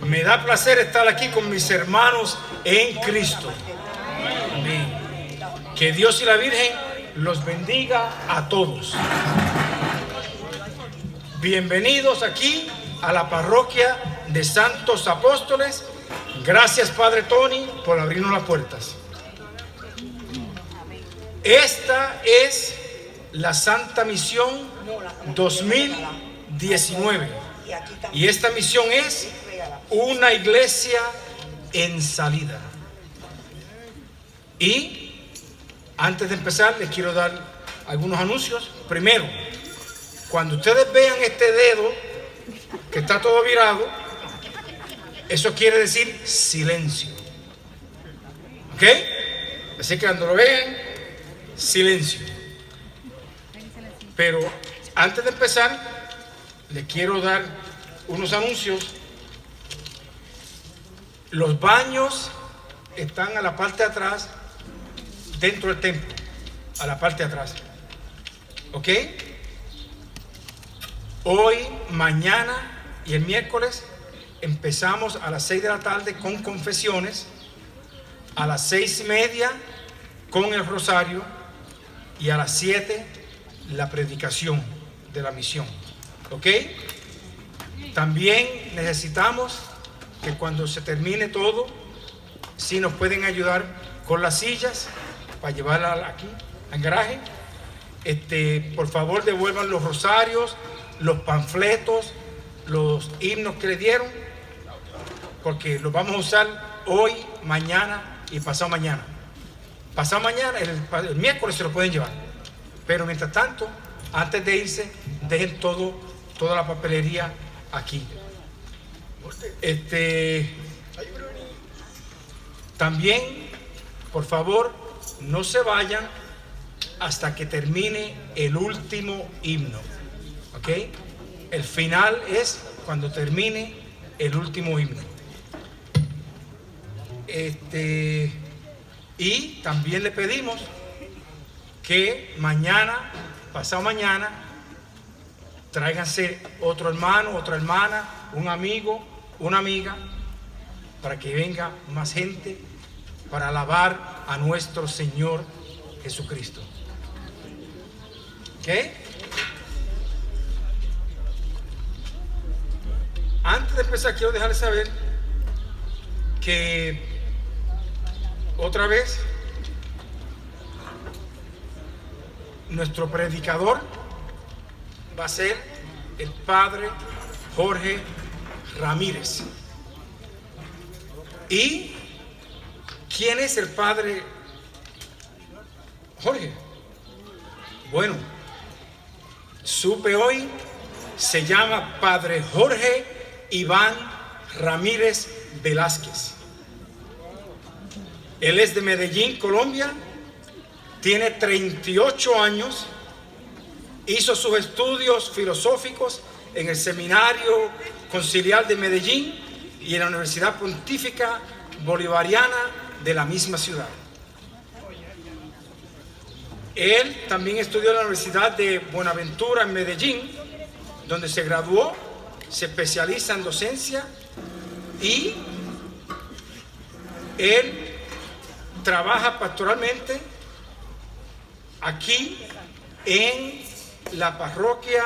Me da placer estar aquí con mis hermanos en Cristo. Amén. Que Dios y la Virgen los bendiga a todos. Bienvenidos aquí a la parroquia de Santos Apóstoles. Gracias, Padre Tony, por abrirnos las puertas. Esta es la Santa Misión 2019. Y esta misión es una iglesia en salida. Y antes de empezar, les quiero dar algunos anuncios. Primero, cuando ustedes vean este dedo que está todo virado, eso quiere decir silencio. ¿Ok? Así que cuando lo vean, silencio. Pero antes de empezar, les quiero dar unos anuncios. Los baños están a la parte de atrás, dentro del templo, a la parte de atrás. ¿Ok? Hoy, mañana y el miércoles empezamos a las 6 de la tarde con confesiones, a las 6:30 con el rosario y a las 7 la predicación de la misión. ¿Ok? También necesitamos que cuando se termine todo, si nos pueden ayudar con las sillas para llevarlas aquí al garaje. Por favor, devuelvan los rosarios, los panfletos, los himnos que le dieron, porque los vamos a usar hoy, mañana y pasado mañana. Pasado mañana, el miércoles se lo pueden llevar, pero mientras tanto, antes de irse, dejen toda la papelería aquí. También, por favor, no se vayan hasta que termine el último himno. ¿Ok? El final es cuando termine el último himno. Y también le pedimos que mañana, pasado mañana, tráiganse otro hermano, otra hermana, un amigo, una amiga, para que venga más gente para alabar a nuestro Señor Jesucristo. ¿Ok? Antes de empezar, quiero dejarles saber que otra vez nuestro predicador va a ser el padre Jorge Ramírez. ¿Y quién es el padre Jorge? Bueno, supe hoy, se llama padre Jorge Iván Ramírez Velázquez. Él es de Medellín, Colombia, tiene 38 años, hizo sus estudios filosóficos en el Seminario Conciliar de Medellín y en la Universidad Pontífica Bolivariana de la misma ciudad. Él también estudió en la Universidad de Buenaventura en Medellín, donde se graduó, se especializa en docencia y él trabaja pastoralmente aquí en la parroquia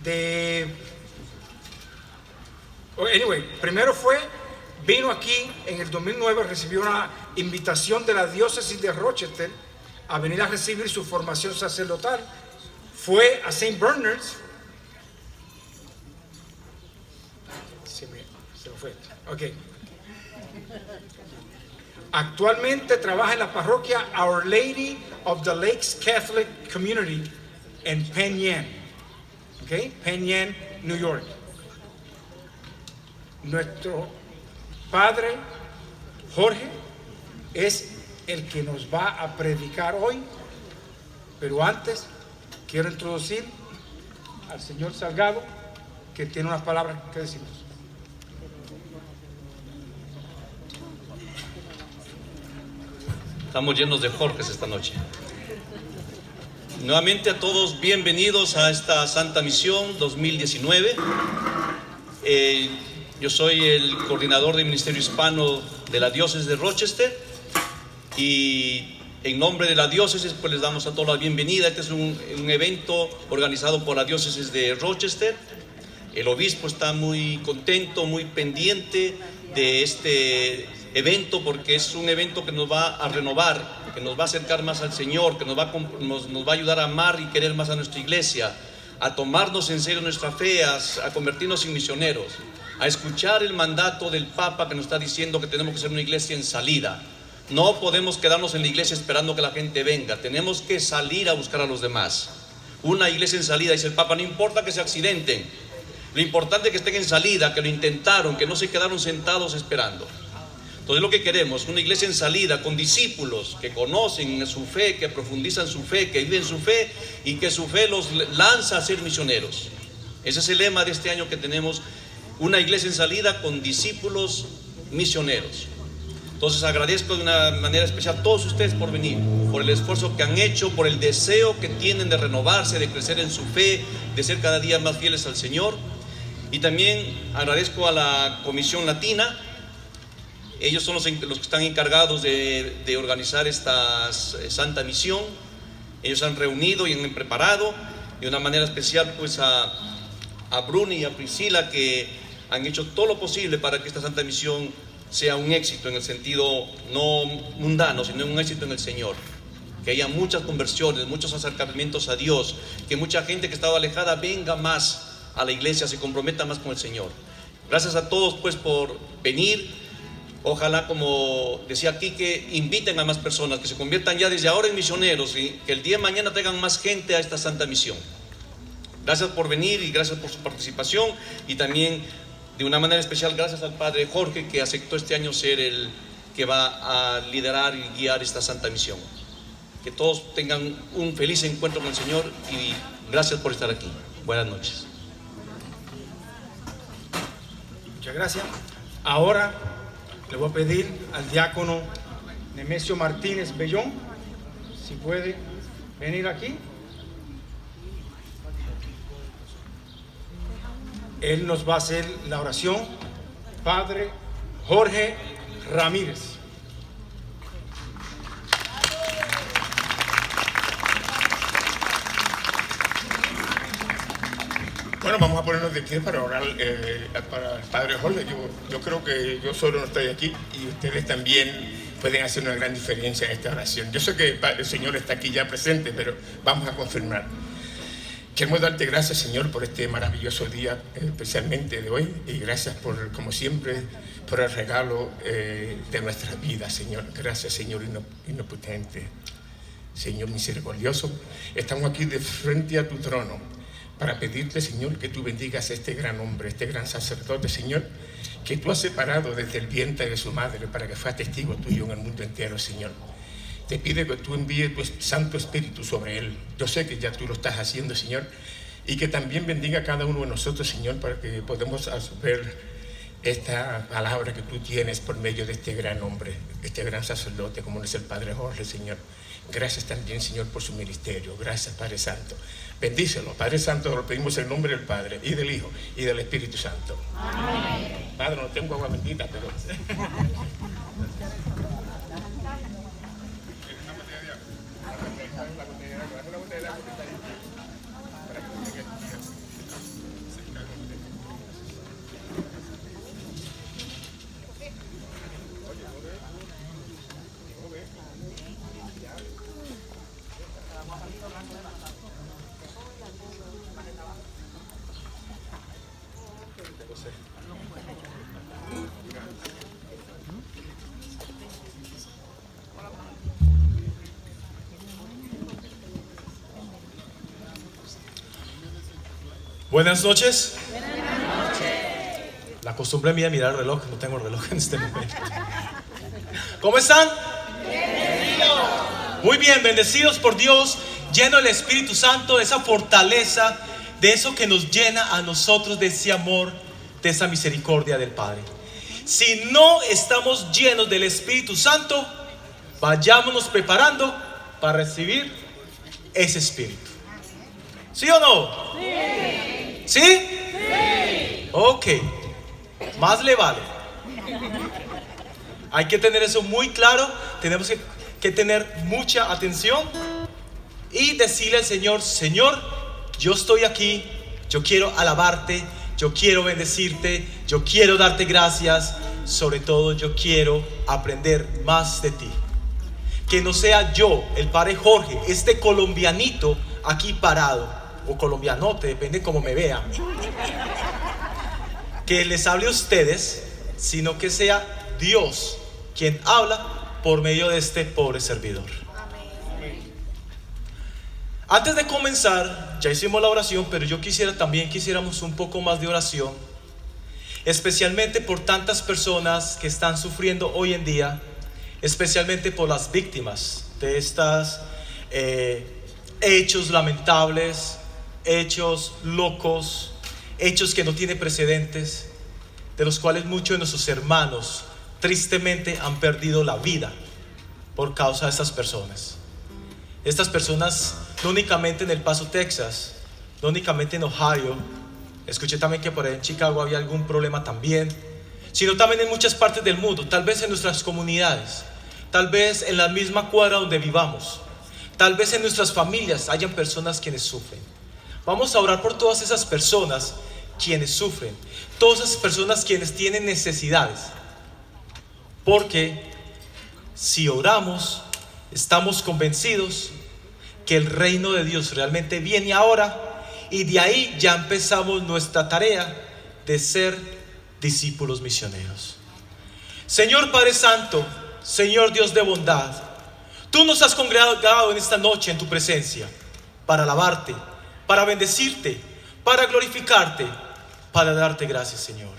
de... primero vino aquí en el 2009, recibió una invitación de la diócesis de Rochester a venir a recibir su formación sacerdotal. Fue a St. Bernard's. Se me fue. Ok. Actualmente trabaja en la parroquia Our Lady of the Lakes Catholic Community en Penn Yan. Okay? Penn Yan, New York. Nuestro padre Jorge es el que nos va a predicar hoy, pero antes quiero introducir al señor Salgado, que tiene unas palabras que decirnos. Estamos llenos de Jorges esta noche. Nuevamente a todos, bienvenidos a esta Santa Misión 2019. Yo soy el coordinador del Ministerio Hispano de la Diócesis de Rochester y en nombre de la diócesis pues les damos a todos la bienvenida. Este es un evento organizado por la Diócesis de Rochester. El obispo está muy contento, muy pendiente de este evento porque es un evento que nos va a renovar, que nos va a acercar más al Señor, que nos va a ayudar a amar y querer más a nuestra iglesia, a tomarnos en serio nuestra fe, a convertirnos en misioneros, a escuchar el mandato del Papa que nos está diciendo que tenemos que ser una iglesia en salida. No podemos quedarnos en la iglesia esperando que la gente venga, tenemos que salir a buscar a los demás. Una iglesia en salida, dice el Papa, no importa que se accidenten, lo importante es que estén en salida, que lo intentaron, que no se quedaron sentados esperando. Entonces lo que queremos, una iglesia en salida con discípulos que conocen su fe, que profundizan su fe, que viven su fe y que su fe los lanza a ser misioneros. Ese es el lema de este año que tenemos, una iglesia en salida con discípulos misioneros. Entonces agradezco de una manera especial a todos ustedes por venir, por el esfuerzo que han hecho, por el deseo que tienen de renovarse, de crecer en su fe, de ser cada día más fieles al Señor. Y también agradezco a la Comisión Latina. Ellos son los que están encargados de organizar esta Santa Misión. Ellos han reunido y han preparado, de una manera especial pues a Bruni y a Priscila, que han hecho todo lo posible para que esta Santa Misión sea un éxito en el sentido no mundano, sino un éxito en el Señor. Que haya muchas conversiones, muchos acercamientos a Dios, que mucha gente que estaba alejada venga más a la iglesia, se comprometa más con el Señor. Gracias a todos pues por venir. Ojalá, como decía aquí, que inviten a más personas, que se conviertan ya desde ahora en misioneros y que el día de mañana traigan más gente a esta Santa Misión. Gracias por venir y gracias por su participación, y también de una manera especial gracias al Padre Jorge, que aceptó este año ser el que va a liderar y guiar esta Santa Misión. Que todos tengan un feliz encuentro con el Señor y gracias por estar aquí. Buenas noches. Muchas gracias. Ahora le voy a pedir al diácono Nemesio Martínez Bellón, si puede venir aquí. Él nos va a hacer la oración. Padre Jorge Ramírez. Bueno, vamos a ponernos de pie para orar para el Padre Jorge. Yo creo que yo solo no estoy aquí y ustedes también pueden hacer una gran diferencia en esta oración. Yo sé que el Señor está aquí ya presente, pero vamos a confirmar. Queremos darte gracias, Señor, por este maravilloso día, especialmente de hoy, y gracias por, como siempre, por el regalo de nuestras vidas, Señor. Gracias, Señor inopotente, Señor misericordioso. Estamos aquí de frente a tu trono para pedirte, Señor, que tú bendigas a este gran hombre, este gran sacerdote, Señor, que tú has separado desde el vientre de su madre para que fuera testigo tuyo en el mundo entero, Señor. Te pido que tú envíes tu Santo Espíritu sobre él. Yo sé que ya tú lo estás haciendo, Señor, y que también bendiga a cada uno de nosotros, Señor, para que podamos ver esta palabra que tú tienes por medio de este gran hombre, este gran sacerdote, como es el Padre Jorge, Señor. Gracias también, Señor, por su ministerio. Gracias, Padre Santo. Bendícelo, Padre Santo, lo pedimos en el nombre del Padre, y del Hijo, y del Espíritu Santo. Amén. Padre, no tengo agua bendita, pero... Buenas noches. Buenas noches. La costumbre mía es mirar el reloj, no tengo reloj en este momento. ¿Cómo están? Bendecidos. Muy bien, bendecidos por Dios, lleno del Espíritu Santo, de esa fortaleza, de eso que nos llena a nosotros, de ese amor, de esa misericordia del Padre. Si no estamos llenos del Espíritu Santo, vayámonos preparando para recibir ese Espíritu. ¿Sí o no? Sí. ¿Sí? Sí. Ok. Más le vale. Hay que tener eso muy claro. Tenemos que tener mucha atención y decirle al Señor: Señor, yo estoy aquí, yo quiero alabarte, yo quiero bendecirte, yo quiero darte gracias. Sobre todo yo quiero aprender más de ti. Que no sea yo, el padre Jorge, este colombianito aquí parado, o colombianote, depende cómo me vea, que les hable a ustedes, sino que sea Dios quien habla por medio de este pobre servidor. Antes de comenzar, ya hicimos la oración, pero yo quisiéramos un poco más de oración, especialmente por tantas personas que están sufriendo hoy en día, especialmente por las víctimas de estos hechos lamentables, hechos locos, hechos que no tienen precedentes, de los cuales muchos de nuestros hermanos tristemente han perdido la vida por causa de estas personas. Estas personas no únicamente en El Paso, Texas, no únicamente en Ohio, escuché también que por ahí en Chicago había algún problema también, sino también en muchas partes del mundo, tal vez en nuestras comunidades, tal vez en la misma cuadra donde vivamos, tal vez en nuestras familias hayan personas quienes sufren. Vamos a orar por todas esas personas quienes sufren, todas esas personas quienes tienen necesidades, porque si oramos, estamos convencidos que el reino de Dios realmente viene ahora, y de ahí ya empezamos nuestra tarea de ser discípulos misioneros. Señor Padre Santo, Señor Dios de bondad, tú nos has congregado en esta noche en tu presencia para alabarte, para bendecirte, para glorificarte, para darte gracias, Señor.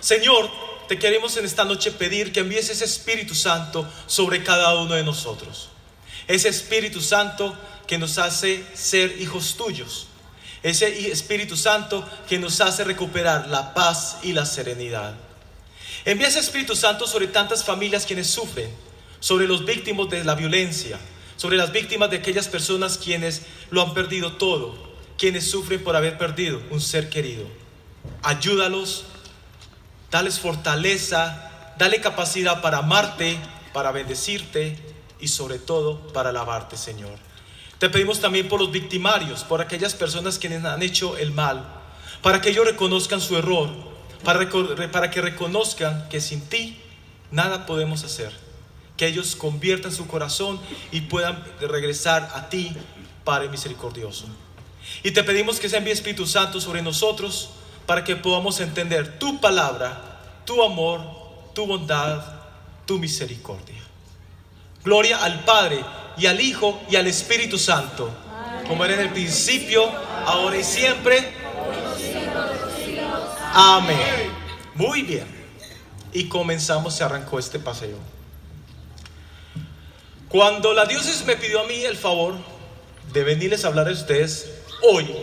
Señor, te queremos en esta noche pedir que envíes ese Espíritu Santo sobre cada uno de nosotros. Ese Espíritu Santo que nos hace ser hijos tuyos. Ese Espíritu Santo que nos hace recuperar la paz y la serenidad. Envía ese Espíritu Santo sobre tantas familias quienes sufren, sobre los víctimas de la violencia, sobre las víctimas de aquellas personas quienes lo han perdido todo, quienes sufren por haber perdido un ser querido. Ayúdalos, dales fortaleza, dale capacidad para amarte, para bendecirte y sobre todo para alabarte, Señor. Te pedimos también por los victimarios, por aquellas personas quienes han hecho el mal, para que ellos reconozcan su error, para que reconozcan que sin ti nada podemos hacer, que ellos conviertan su corazón y puedan regresar a ti, Padre misericordioso. Y te pedimos que se envíe Espíritu Santo sobre nosotros para que podamos entender tu palabra, tu amor, tu bondad, tu misericordia. Gloria al Padre y al Hijo y al Espíritu Santo, como era en el principio, ahora y siempre. Amén. Muy bien. Y comenzamos, se arrancó este paseo. Cuando la diócesis me pidió a mí el favor de venirles a hablar a ustedes hoy,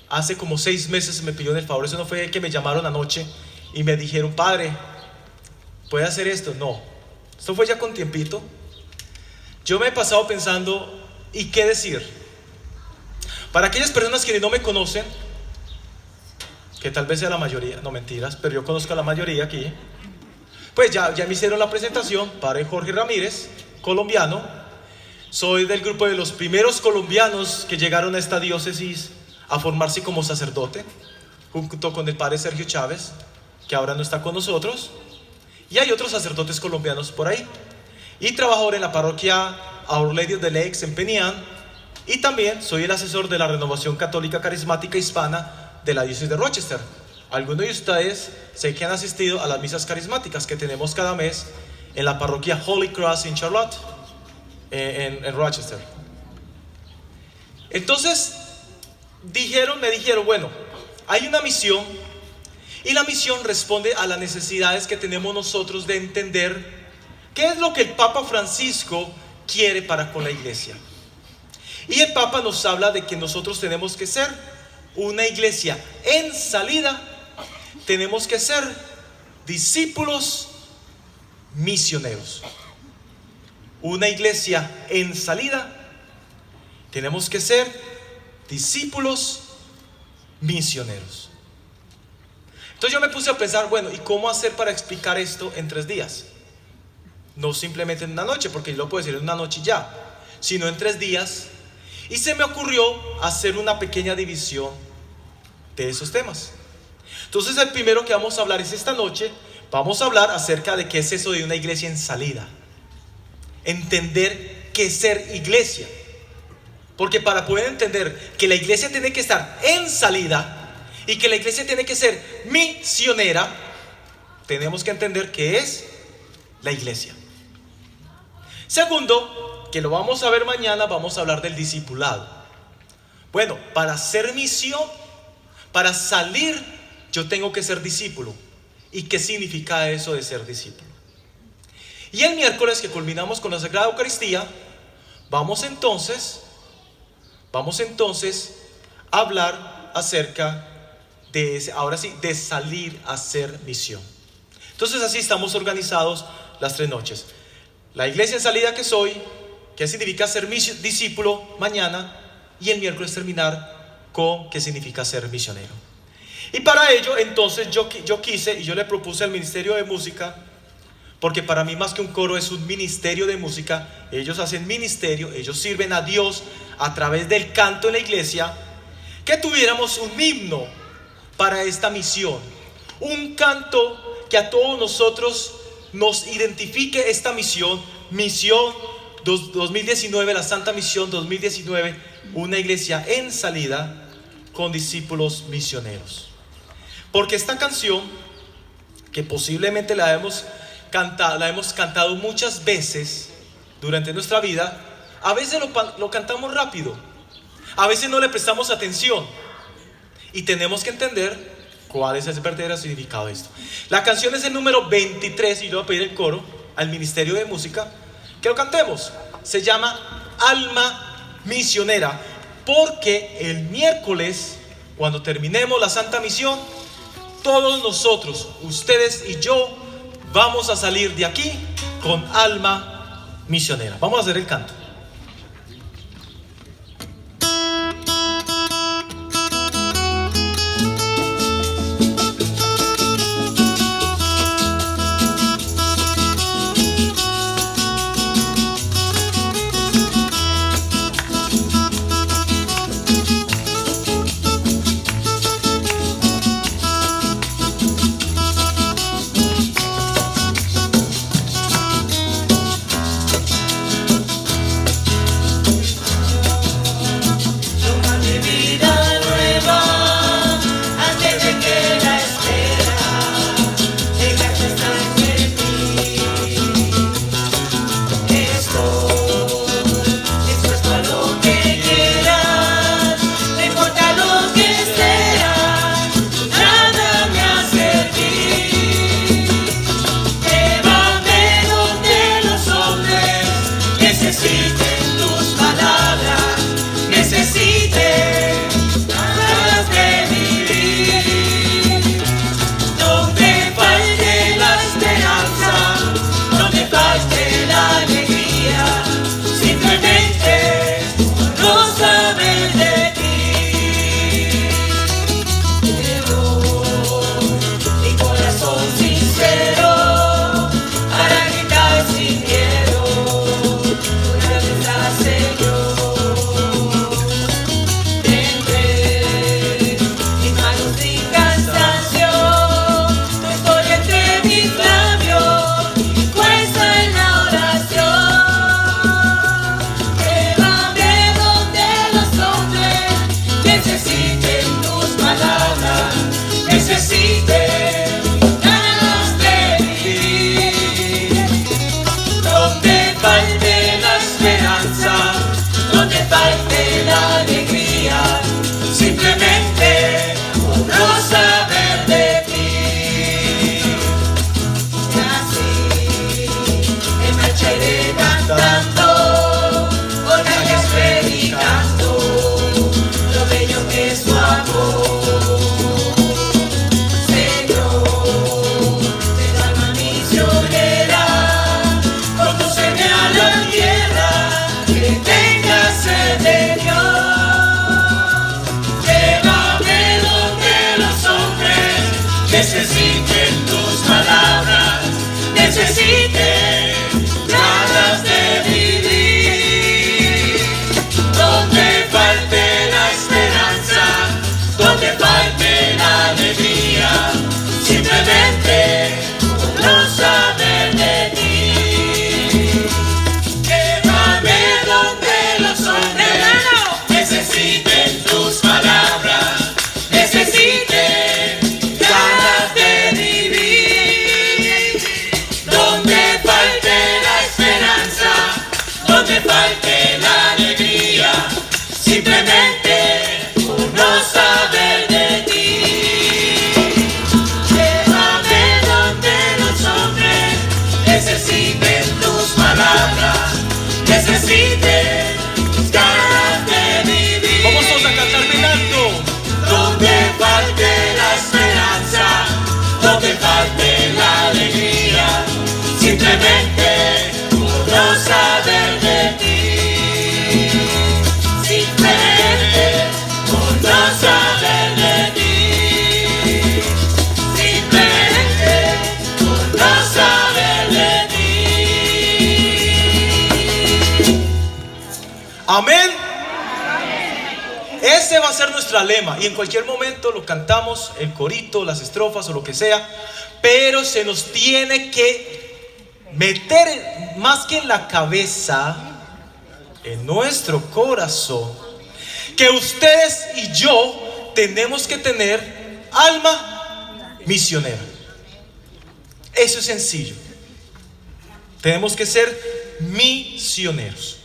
hace como 6 meses me pidió el favor. Eso no fue que me llamaron anoche y me dijeron: padre, ¿puede hacer esto? No, esto fue ya con tiempito. Yo me he pasado pensando, ¿y qué decir? Para aquellas personas que no me conocen, que tal vez sea la mayoría, no mentiras, pero yo conozco a la mayoría aquí, pues ya me hicieron la presentación. Padre Jorge Ramírez, colombiano. Soy del grupo de los primeros colombianos que llegaron a esta diócesis a formarse como sacerdote, junto con el padre Sergio Chávez, que ahora no está con nosotros, y hay otros sacerdotes colombianos por ahí. Y trabajo en la parroquia Our Lady of the Lakes en Penián, y también soy el asesor de la Renovación Católica Carismática Hispana de la diócesis de Rochester. Algunos de ustedes sé que han asistido a las misas carismáticas que tenemos cada mes en la parroquia Holy Cross en Charlotte, en Rochester. Entonces me dijeron, bueno, hay una misión, y la misión responde a las necesidades que tenemos nosotros de entender qué es lo que el Papa Francisco quiere para con la iglesia. Y el Papa nos habla de que nosotros tenemos que ser una iglesia en salida, tenemos que ser discípulos misioneros. Una iglesia en salida, tenemos que ser discípulos misioneros. Entonces yo me puse a pensar, bueno, ¿y cómo hacer para explicar esto en 3 días? No simplemente en una noche, porque yo lo puedo decir en una noche y ya, sino en 3 días. Y se me ocurrió hacer una pequeña división de esos temas. Entonces el primero que vamos a hablar es esta noche. Vamos a hablar acerca de qué es eso de una iglesia en salida. Entender qué es ser iglesia. Porque para poder entender que la iglesia tiene que estar en salida y que la iglesia tiene que ser misionera, tenemos que entender qué es la iglesia. Segundo, que lo vamos a ver mañana, vamos a hablar del discipulado. Bueno, para hacer misión, para salir, yo tengo que ser discípulo. ¿Y qué significa eso de ser discípulo? Y el miércoles, que culminamos con la Sagrada Eucaristía, vamos entonces a hablar acerca de, ahora sí, de salir a hacer misión. Entonces así estamos organizados las 3 noches. La iglesia en salida que soy, qué significa ser discípulo mañana, y el miércoles terminar con qué significa ser misionero. Y para ello entonces yo quise, y yo le propuse al Ministerio de Música, porque para mí más que un coro es un ministerio de música. Ellos hacen ministerio, ellos sirven a Dios a través del canto en la iglesia, que tuviéramos un himno para esta misión, un canto que a todos nosotros nos identifique esta misión 2019, la Santa Misión 2019, una iglesia en salida con discípulos misioneros. Porque esta canción, que posiblemente la hemos cantado muchas veces durante nuestra vida, a veces lo cantamos rápido, a veces no le prestamos atención, y tenemos que entender cuál es el verdadero significado de esto. La canción es el número 23, y yo voy a pedir el coro al Ministerio de Música que lo cantemos. Se llama Alma Misionera, porque el miércoles, cuando terminemos la Santa Misión, todos nosotros, ustedes y yo, vamos a salir de aquí con alma misionera. Vamos a hacer el canto. Predicando lo bello que es su amor. nuestro lema y en cualquier momento lo cantamos, el corito, las estrofas o lo que sea, pero se nos tiene que meter más que en la cabeza, en nuestro corazón, que ustedes y yo tenemos que tener alma misionera. Eso es sencillo. Tenemos que ser misioneros.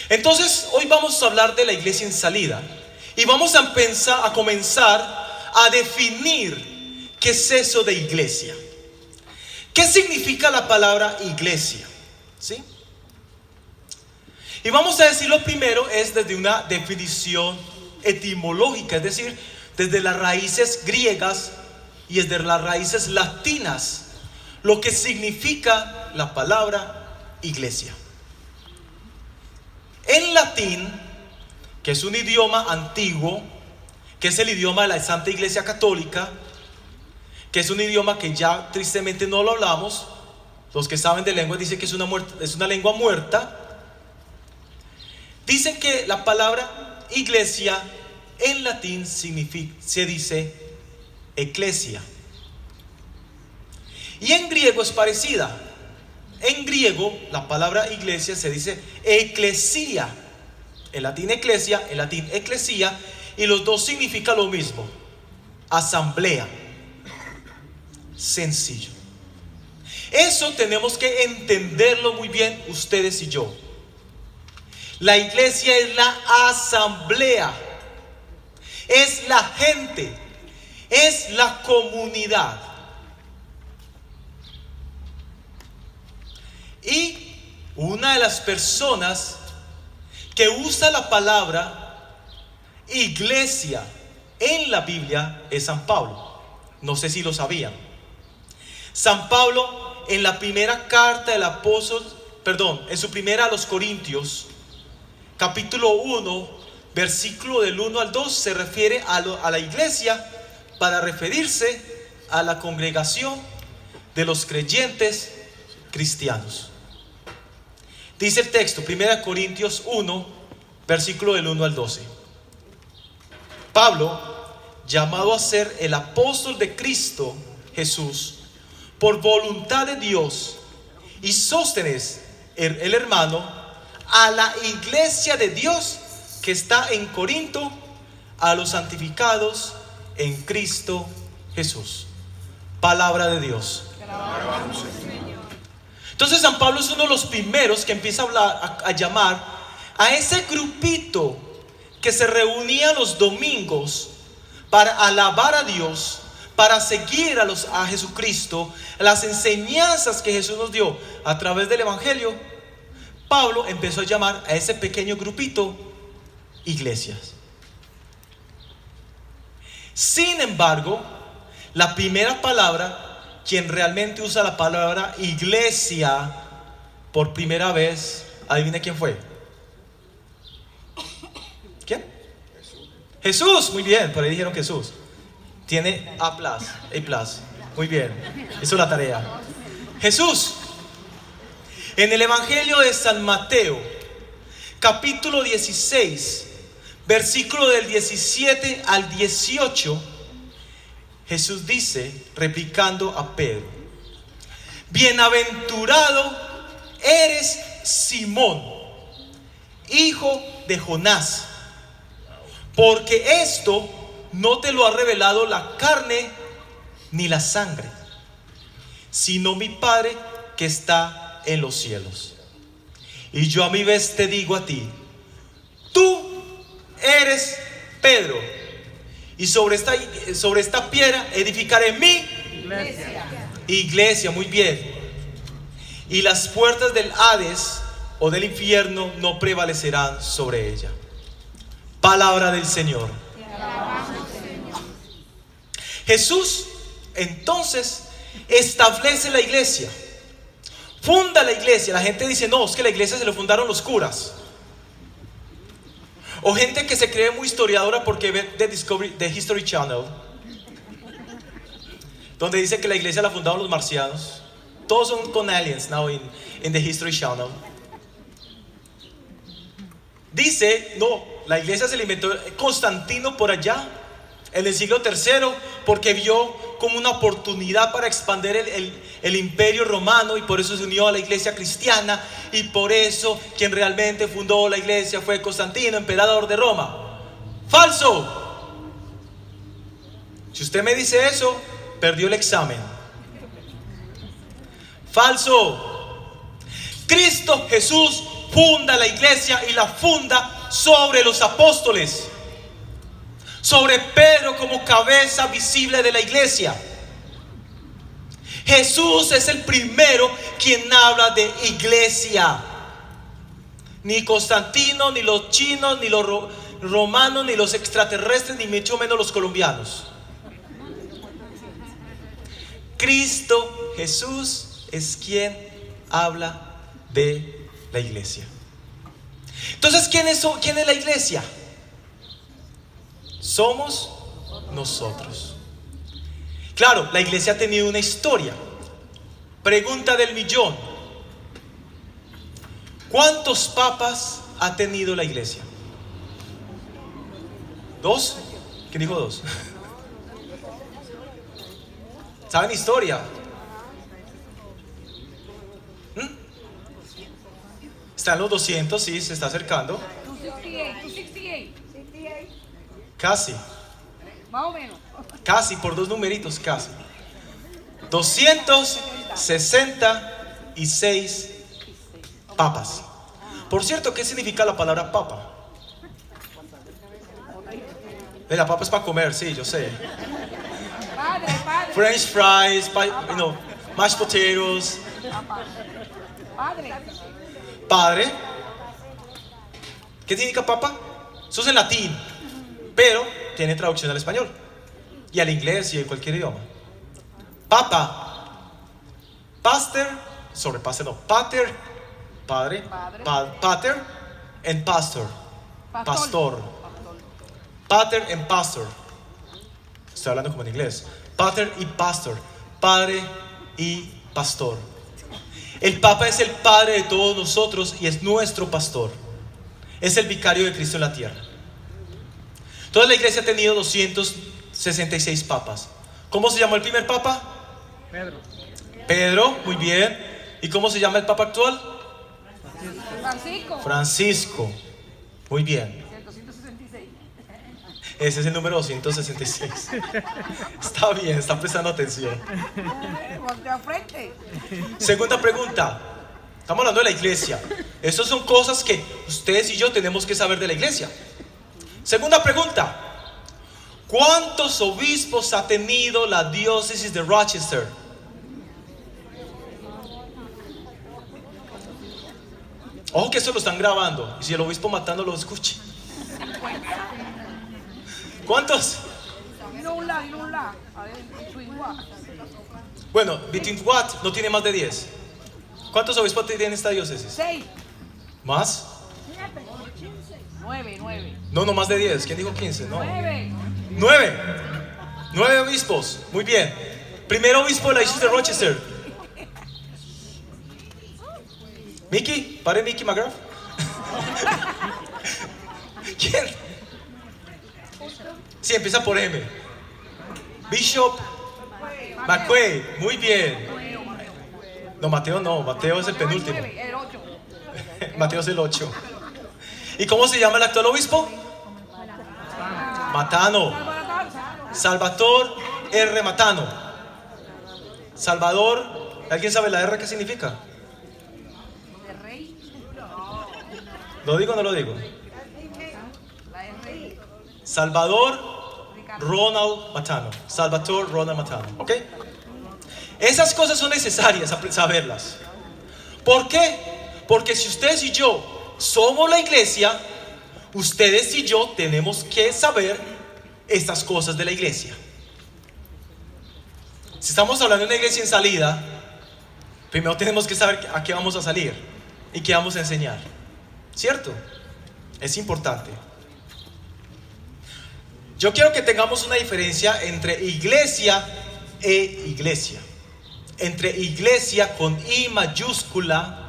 Entonces, hoy vamos a hablar de la iglesia en salida y vamos a comenzar a definir qué es eso de iglesia. ¿Qué significa la palabra iglesia? ¿Sí? Y vamos a decirlo primero es desde una definición etimológica, es decir, desde las raíces griegas y desde las raíces latinas, lo que significa la palabra iglesia. En latín, que es un idioma antiguo, que es el idioma de la Santa Iglesia Católica, que es un idioma que ya tristemente no lo hablamos, los que saben de lengua dicen que es una lengua muerta. Dicen que la palabra iglesia en latín se dice eclesia. Y en griego es parecida. En griego la palabra iglesia se dice eclesia. En latín eclesia, en latín eclesia, y los dos significan lo mismo: asamblea. Sencillo. Eso tenemos que entenderlo muy bien ustedes y yo. La iglesia es la asamblea, es la gente, es la comunidad. Y una de las personas que usa la palabra iglesia en la Biblia es San Pablo. No sé si lo sabían. San Pablo en la primera carta del apóstol, en su primera a los Corintios, capítulo 1, versículo del 1 al 2, se refiere a la iglesia para referirse a la congregación de los creyentes cristianos. Dice el texto, 1 Corintios 1, versículo del 1 al 12. Pablo, llamado a ser el apóstol de Cristo Jesús, por voluntad de Dios, y Sóstenes, el hermano, a la iglesia de Dios que está en Corinto, a los santificados en Cristo Jesús. Palabra de Dios. Entonces San Pablo es uno de los primeros que empieza a hablar, a llamar a ese grupito que se reunía los domingos para alabar a Dios, para seguir a Jesucristo, las enseñanzas que Jesús nos dio a través del Evangelio. Pablo empezó a llamar a ese pequeño grupito iglesias. Sin embargo, la primera palabra, quien realmente usa la palabra iglesia por primera vez, adivina quién fue. ¿Quién? Jesús. Muy bien, por ahí dijeron Jesús. Tiene A+. Muy bien, hizo la tarea. Jesús. En el Evangelio de San Mateo, capítulo 16, versículo del 17 al 18, Jesús dice, replicando a Pedro: bienaventurado eres Simón, hijo de Jonás, porque esto no te lo ha revelado la carne ni la sangre, sino mi Padre que está en los cielos. Y yo a mi vez te digo a ti: tú eres Pedro, y sobre esta piedra edificaré mi iglesia. Muy bien. Y las puertas del Hades o del infierno no prevalecerán sobre ella. Palabra del Señor. Jesús entonces establece la iglesia, funda la iglesia. La gente dice: no, es que la iglesia se lo fundaron los curas. O gente que se cree muy historiadora porque ve The History Channel, donde dice que la iglesia la fundaron los marcianos. Todos son con aliens now in The History Channel. Dice: no, la iglesia se le inventó Constantino por allá en el siglo III, porque vio como una oportunidad para expandir el imperio romano, y por eso se unió a la iglesia cristiana, y por eso quien realmente fundó la iglesia fue Constantino, emperador de Roma. ¡Falso! Si usted me dice eso, perdió el examen. ¡Falso! Cristo Jesús funda la iglesia, y la funda sobre los apóstoles, sobre Pedro como cabeza visible de la iglesia. Jesús es el primero quien habla de iglesia. Ni Constantino, ni los chinos, ni los romanos, ni los extraterrestres, ni mucho menos los colombianos. Cristo Jesús es quien habla de la iglesia. Entonces, ¿quién es la iglesia? Somos nosotros. Claro, la iglesia ha tenido una historia. Pregunta del millón: ¿cuántos papas ha tenido la iglesia? ¿Dos? ¿Quién dijo dos? ¿Saben historia? Están los 200, sí, se está acercando. 268. Casi. Más o menos. Casi, por dos numeritos, casi. 266 papas. Por cierto, ¿qué significa la palabra papa? La papa es para comer, sí, yo sé. Padre. French fries, mashed potatoes. Padre. Padre. ¿Qué significa papa? Eso es en latín, pero tiene traducción al español y al inglés y en cualquier idioma. Papa. Pater, pater, padre, pater and pastor. Pastor. Pater and pastor. Estoy hablando como en inglés. Pater y pastor. Padre y pastor. El Papa es el padre de todos nosotros y es nuestro pastor. Es el vicario de Cristo en la tierra. Toda la iglesia ha tenido 266 papas. ¿Cómo se llamó el primer papa? Pedro, muy bien. ¿Y cómo se llama el papa actual? Francisco. Muy bien. 266. Ese es el número 266. Está bien, está prestando atención. Voltea frente. Segunda pregunta. Estamos hablando de la iglesia. Esas son cosas que ustedes y yo tenemos que saber de la iglesia. Segunda pregunta: ¿cuántos obispos ha tenido la diócesis de Rochester? Ojo que eso lo están grabando, y si el obispo matando lo escuche. ¿Cuántos? Dilo un la. A ver, between what? Bueno, between what no tiene más de 10. ¿Cuántos obispos tiene esta diócesis? 6. ¿Más? 9. No, más de 10. ¿Quién dijo 15? No. 9. 9 obispos. Muy bien. Primer obispo de la diócesis de Rochester. Mickey, pare Mickey McGrath. ¿Quién? Sí, empieza por M. Bishop McQuaid. Muy bien. No, Mateo es el penúltimo. El 8. Mateo es el 8. ¿Y cómo se llama el actual obispo? Matano. Salvatore R. Matano. Salvador. ¿Alguien sabe la R qué significa? ¿De rey? ¿Lo digo o no lo digo? La de rey. Salvador Ronald Matano. Salvatore Ronald Matano. ¿Ok? Esas cosas son necesarias saberlas. ¿Por qué? Porque si ustedes y yo somos la iglesia, ustedes y yo tenemos que saber estas cosas de la iglesia. Si estamos hablando de una iglesia en salida, primero tenemos que saber a qué vamos a salir y qué vamos a enseñar. ¿Cierto? Es importante. Yo quiero que tengamos una diferencia entre iglesia e iglesia. Entre iglesia con I mayúscula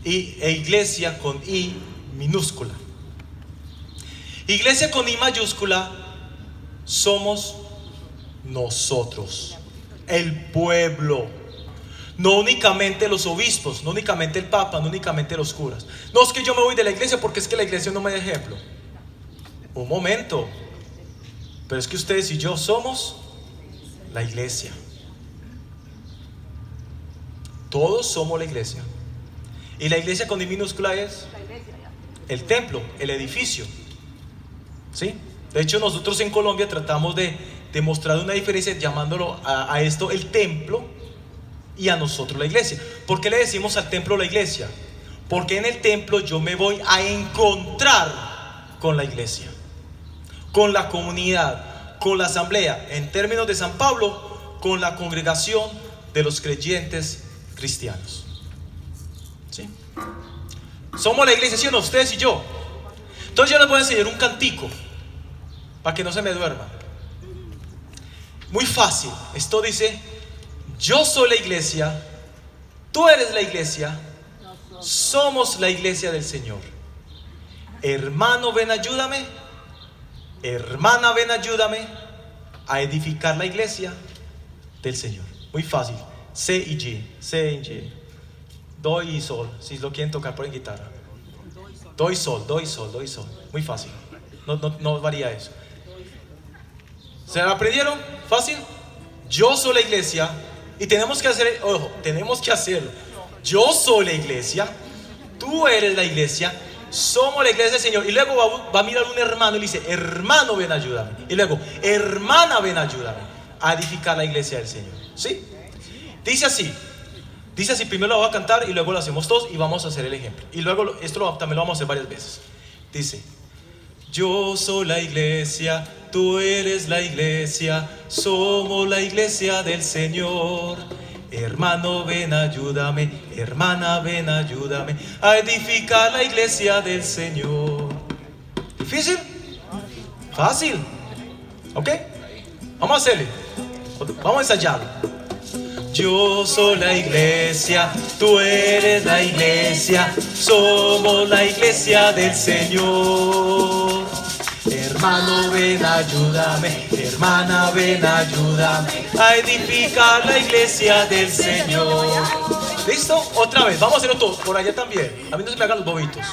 e iglesia con I minúscula. Iglesia con I mayúscula somos nosotros, el pueblo. No únicamente los obispos, no únicamente el papa, no únicamente los curas. No es que yo me voy de la iglesia porque es que la iglesia no me da ejemplo. Un momento. Pero es que ustedes y yo somos la iglesia. Todos somos la iglesia. Y la iglesia con I minúscula es el templo, el edificio. ¿Sí? De hecho, nosotros en Colombia tratamos de demostrar una diferencia llamándolo a esto el templo y a nosotros la iglesia. ¿Por qué le decimos al templo la iglesia? Porque en el templo yo me voy a encontrar con la iglesia, con la comunidad, con la asamblea. En términos de San Pablo, con la congregación de los creyentes cristianos. ¿Sí? Somos la iglesia, ¿sí o no? Ustedes y yo. Entonces yo les voy a enseñar un cantico para que no se me duerman. Muy fácil. Esto dice: yo soy la iglesia, tú eres la iglesia, somos la iglesia del Señor. Hermano, ven, ayúdame. Hermana, ven, ayúdame a edificar la iglesia del Señor. Muy fácil. C y G, C y G. Do y sol, si lo quieren tocar por en guitarra. Do y sol, do y sol, do y sol. Muy fácil. No varía eso. ¿Se la aprendieron? Fácil. Yo soy la iglesia. Y tenemos que hacer, ojo, tenemos que hacerlo. Yo soy la iglesia, tú eres la iglesia, somos la iglesia del Señor. Y luego va a mirar un hermano y le dice: hermano, ven, ayúdame. Y luego: hermana, ven, ayúdame a edificar la iglesia del Señor. ¿Sí? Dice así, primero lo voy a cantar y luego lo hacemos todos y vamos a hacer el ejemplo. Y luego también lo vamos a hacer varias veces. Dice: yo soy la iglesia, tú eres la iglesia, somos la iglesia del Señor. Hermano, ven, ayúdame, hermana, ven, ayúdame a edificar la iglesia del Señor. ¿Difícil? Fácil. ¿Ok? Vamos a hacerle. Vamos a ensayarlo. Yo soy la iglesia, tú eres la iglesia, somos la iglesia del Señor. Hermano, ven, ayúdame, hermana, ven, ayúdame a edificar la iglesia del Señor. ¿Listo? Otra vez, vamos a hacerlo todos, por allá también. A mí no se me hagan los bobitos.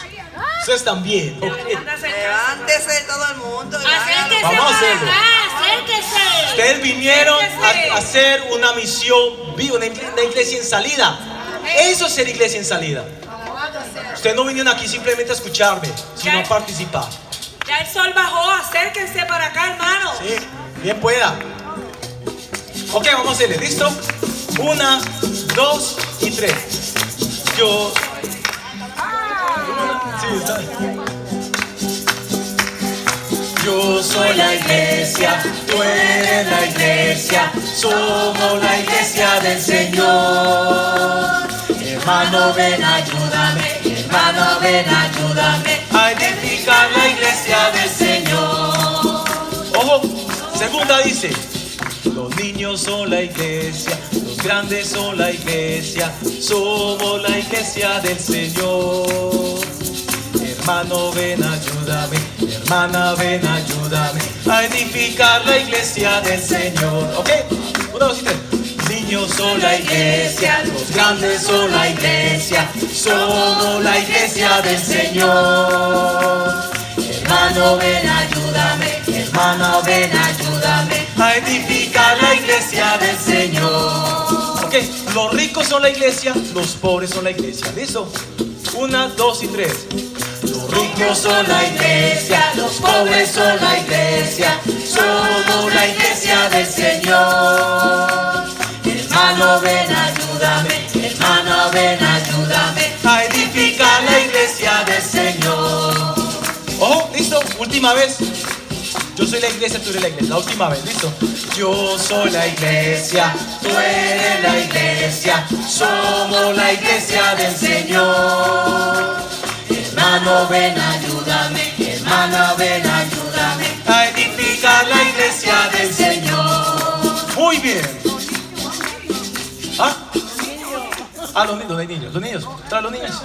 Ustedes también. Okay. Levántese todo el mundo. Acérquese, vamos a hacerlo. Acérquese. Ustedes vinieron a hacer una misión viva, una iglesia en salida. Eso es ser iglesia en salida. Ustedes no vinieron aquí simplemente a escucharme, sino a participar. Ya el sol bajó, acérquense para acá, hermano. Sí, bien pueda. Ok, vamos a hacerle, ¿listo? 1, 2 y 3. Yo... Sí, está. Yo soy la iglesia, tú eres la iglesia, somos la iglesia del Señor. Hermano, ven, ayúdame, hermano, ven, ayúdame a edificar la iglesia del Señor. Ojo, segunda dice: los niños son la iglesia, los grandes son la iglesia, somos la iglesia del Señor. Hermano, ven, ayúdame, hermana, ven, ayúdame a edificar la iglesia del Señor. ¿Ok? 1, 2 y 3. Niños son la iglesia, los grandes son la iglesia, somos la iglesia del Señor. Hermano, ven, ayúdame, hermana, ven, ayúdame a edificar la iglesia del Señor. Ok, los ricos son la iglesia, los pobres son la iglesia. ¿Listo? 1, 2 y 3. Los ricos son la iglesia, los pobres son la iglesia, somos la iglesia del Señor. Hermano, ven, ayúdame, hermana, ven, ayúdame a edificar la iglesia del Señor. Ojo, listo, última vez. Yo soy la iglesia, tú eres la iglesia. La última vez, listo. Yo soy la iglesia, tú eres la iglesia, somos la iglesia del Señor. Hermano, ven, ayúdame, hermana, ven, ayúdame a edificar la iglesia del Señor. Muy bien. ¿Ah? Los niños, trae los niños.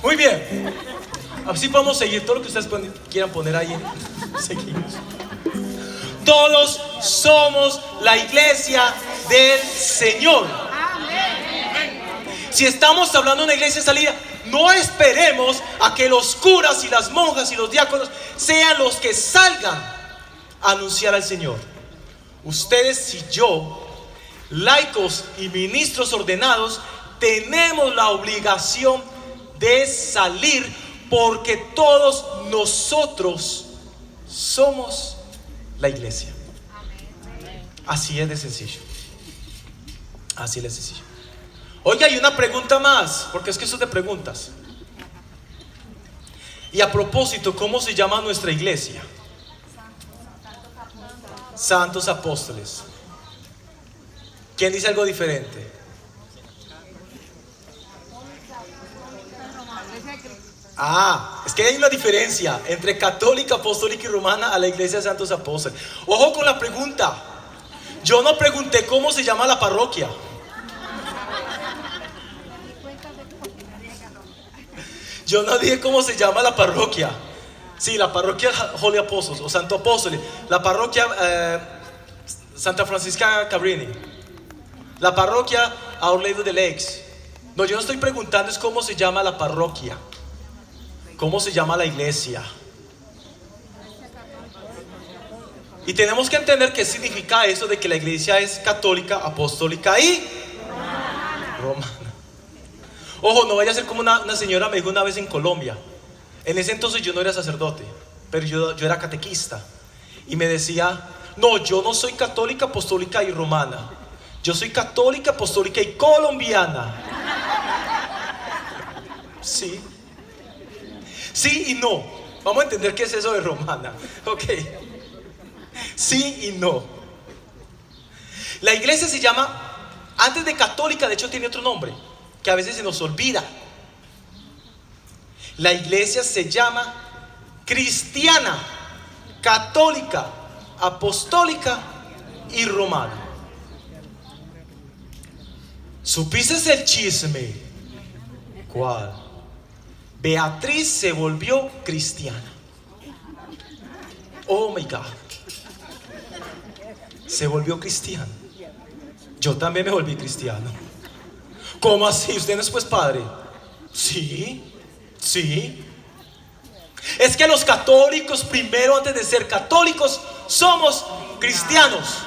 Muy bien. Así podemos seguir todo lo que ustedes quieran poner ahí. Seguimos. Todos somos la iglesia del Señor. Si estamos hablando de una iglesia en salida, no esperemos a que los curas y las monjas y los diáconos sean los que salgan a anunciar al Señor. Ustedes y yo, laicos y ministros ordenados, tenemos la obligación de salir, porque todos nosotros somos la iglesia. Así es de sencillo. Así es de sencillo. Oiga, hay una pregunta más, porque es que eso es de preguntas. Y a propósito, ¿cómo se llama nuestra iglesia? Santos Apóstoles. ¿Quién dice algo diferente? Es que hay una diferencia entre católica, apostólica y romana a la iglesia de Santos Apóstoles. Ojo con la pregunta. Yo no pregunté cómo se llama la parroquia. Yo no dije cómo se llama la parroquia. Sí, la parroquia Holy Apostles o Santo Apóstoles. La parroquia Santa Francisca Cabrini. La parroquia Our Lady of the Lakes. No, yo no estoy preguntando es cómo se llama la parroquia. ¿Cómo se llama la iglesia? Y tenemos que entender qué significa eso de que la iglesia es católica, apostólica y romana. Ojo, no vaya a ser como una señora me dijo una vez en Colombia. En ese entonces yo no era sacerdote, pero yo era catequista. Y me decía, no, yo no soy católica, apostólica y romana. Yo soy católica, apostólica y colombiana. Sí. Sí y no. Vamos a entender qué es eso de romana. Ok. Sí y no. La iglesia se llama, antes de católica, de hecho tiene otro nombre que a veces se nos olvida. La iglesia se llama cristiana, católica, apostólica y romana. ¿Supiste el chisme? ¿Cuál? Beatriz se volvió cristiana. Oh my God. Se volvió cristiana. Yo también me volví cristiano. ¿Cómo así? ¿Usted no es pues padre? Sí, sí. Es que los católicos, primero antes de ser católicos, somos cristianos.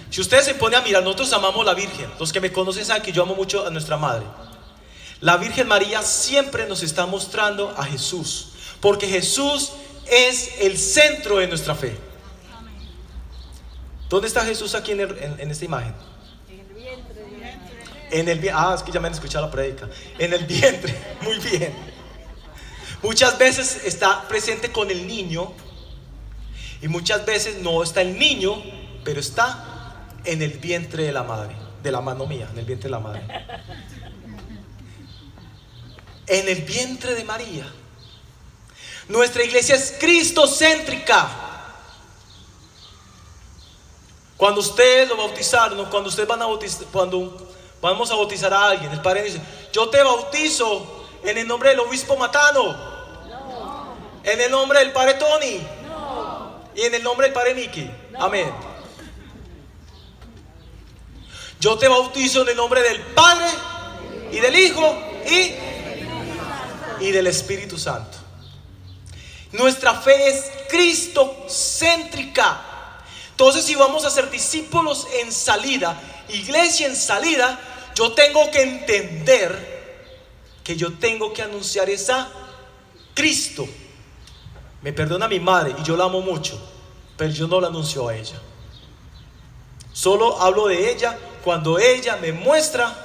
Si ustedes se ponen a mirar, nosotros amamos la Virgen. Los que me conocen saben que yo amo mucho a nuestra madre. La Virgen María siempre nos está mostrando a Jesús, porque Jesús es el centro de nuestra fe. ¿Dónde está Jesús aquí en esta imagen? En el vientre. Es que ya me han escuchado la prédica. En el vientre, muy bien. Muchas veces está presente con el niño y muchas veces no está el niño, pero está en el vientre de la madre, de la mano mía, en el vientre de la madre. En el vientre de María. Nuestra iglesia es cristocéntrica. Cuando ustedes lo bautizaron, cuando ustedes van a bautizar, cuando vamos a bautizar a alguien, el padre dice, yo te bautizo en el nombre del obispo Matano, no. En el nombre del padre Tony, no. Y en el nombre del padre Miki, no. Amén. Yo te bautizo en el nombre del Padre y del Hijo y del Espíritu Santo. Nuestra fe es cristocéntrica. Entonces, si vamos a ser discípulos en salida, iglesia en salida, yo tengo que entender que yo tengo que anunciar es a Cristo. Me perdona mi madre y yo la amo mucho, pero yo no la anuncio a ella. Solo hablo de ella cuando ella me muestra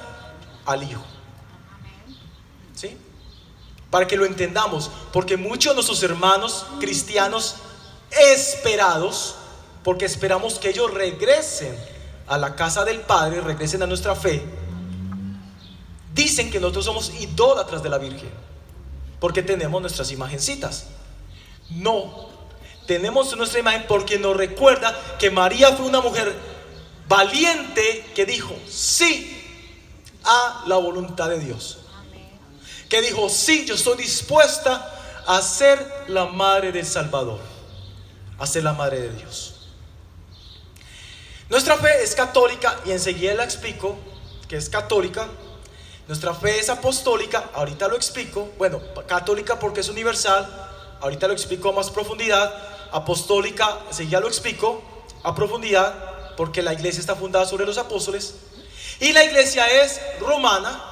al Hijo. ¿Sí? Para que lo entendamos, porque muchos de nuestros hermanos cristianos esperados, porque esperamos que ellos regresen a la casa del Padre, regresen a nuestra fe, dicen que nosotros somos idólatras de la Virgen, porque tenemos nuestras imagencitas. No, tenemos nuestra imagen porque nos recuerda que María fue una mujer valiente que dijo sí a la voluntad de Dios. que dijo: sí, yo estoy dispuesta a ser la madre del Salvador, a ser la madre de Dios. Nuestra fe es católica, y enseguida la explico que es católica. Nuestra fe es apostólica, ahorita lo explico. Bueno, católica porque es universal, ahorita lo explico a más profundidad. Apostólica, enseguida lo explico a profundidad, porque la iglesia está fundada sobre los apóstoles. Y la iglesia es romana,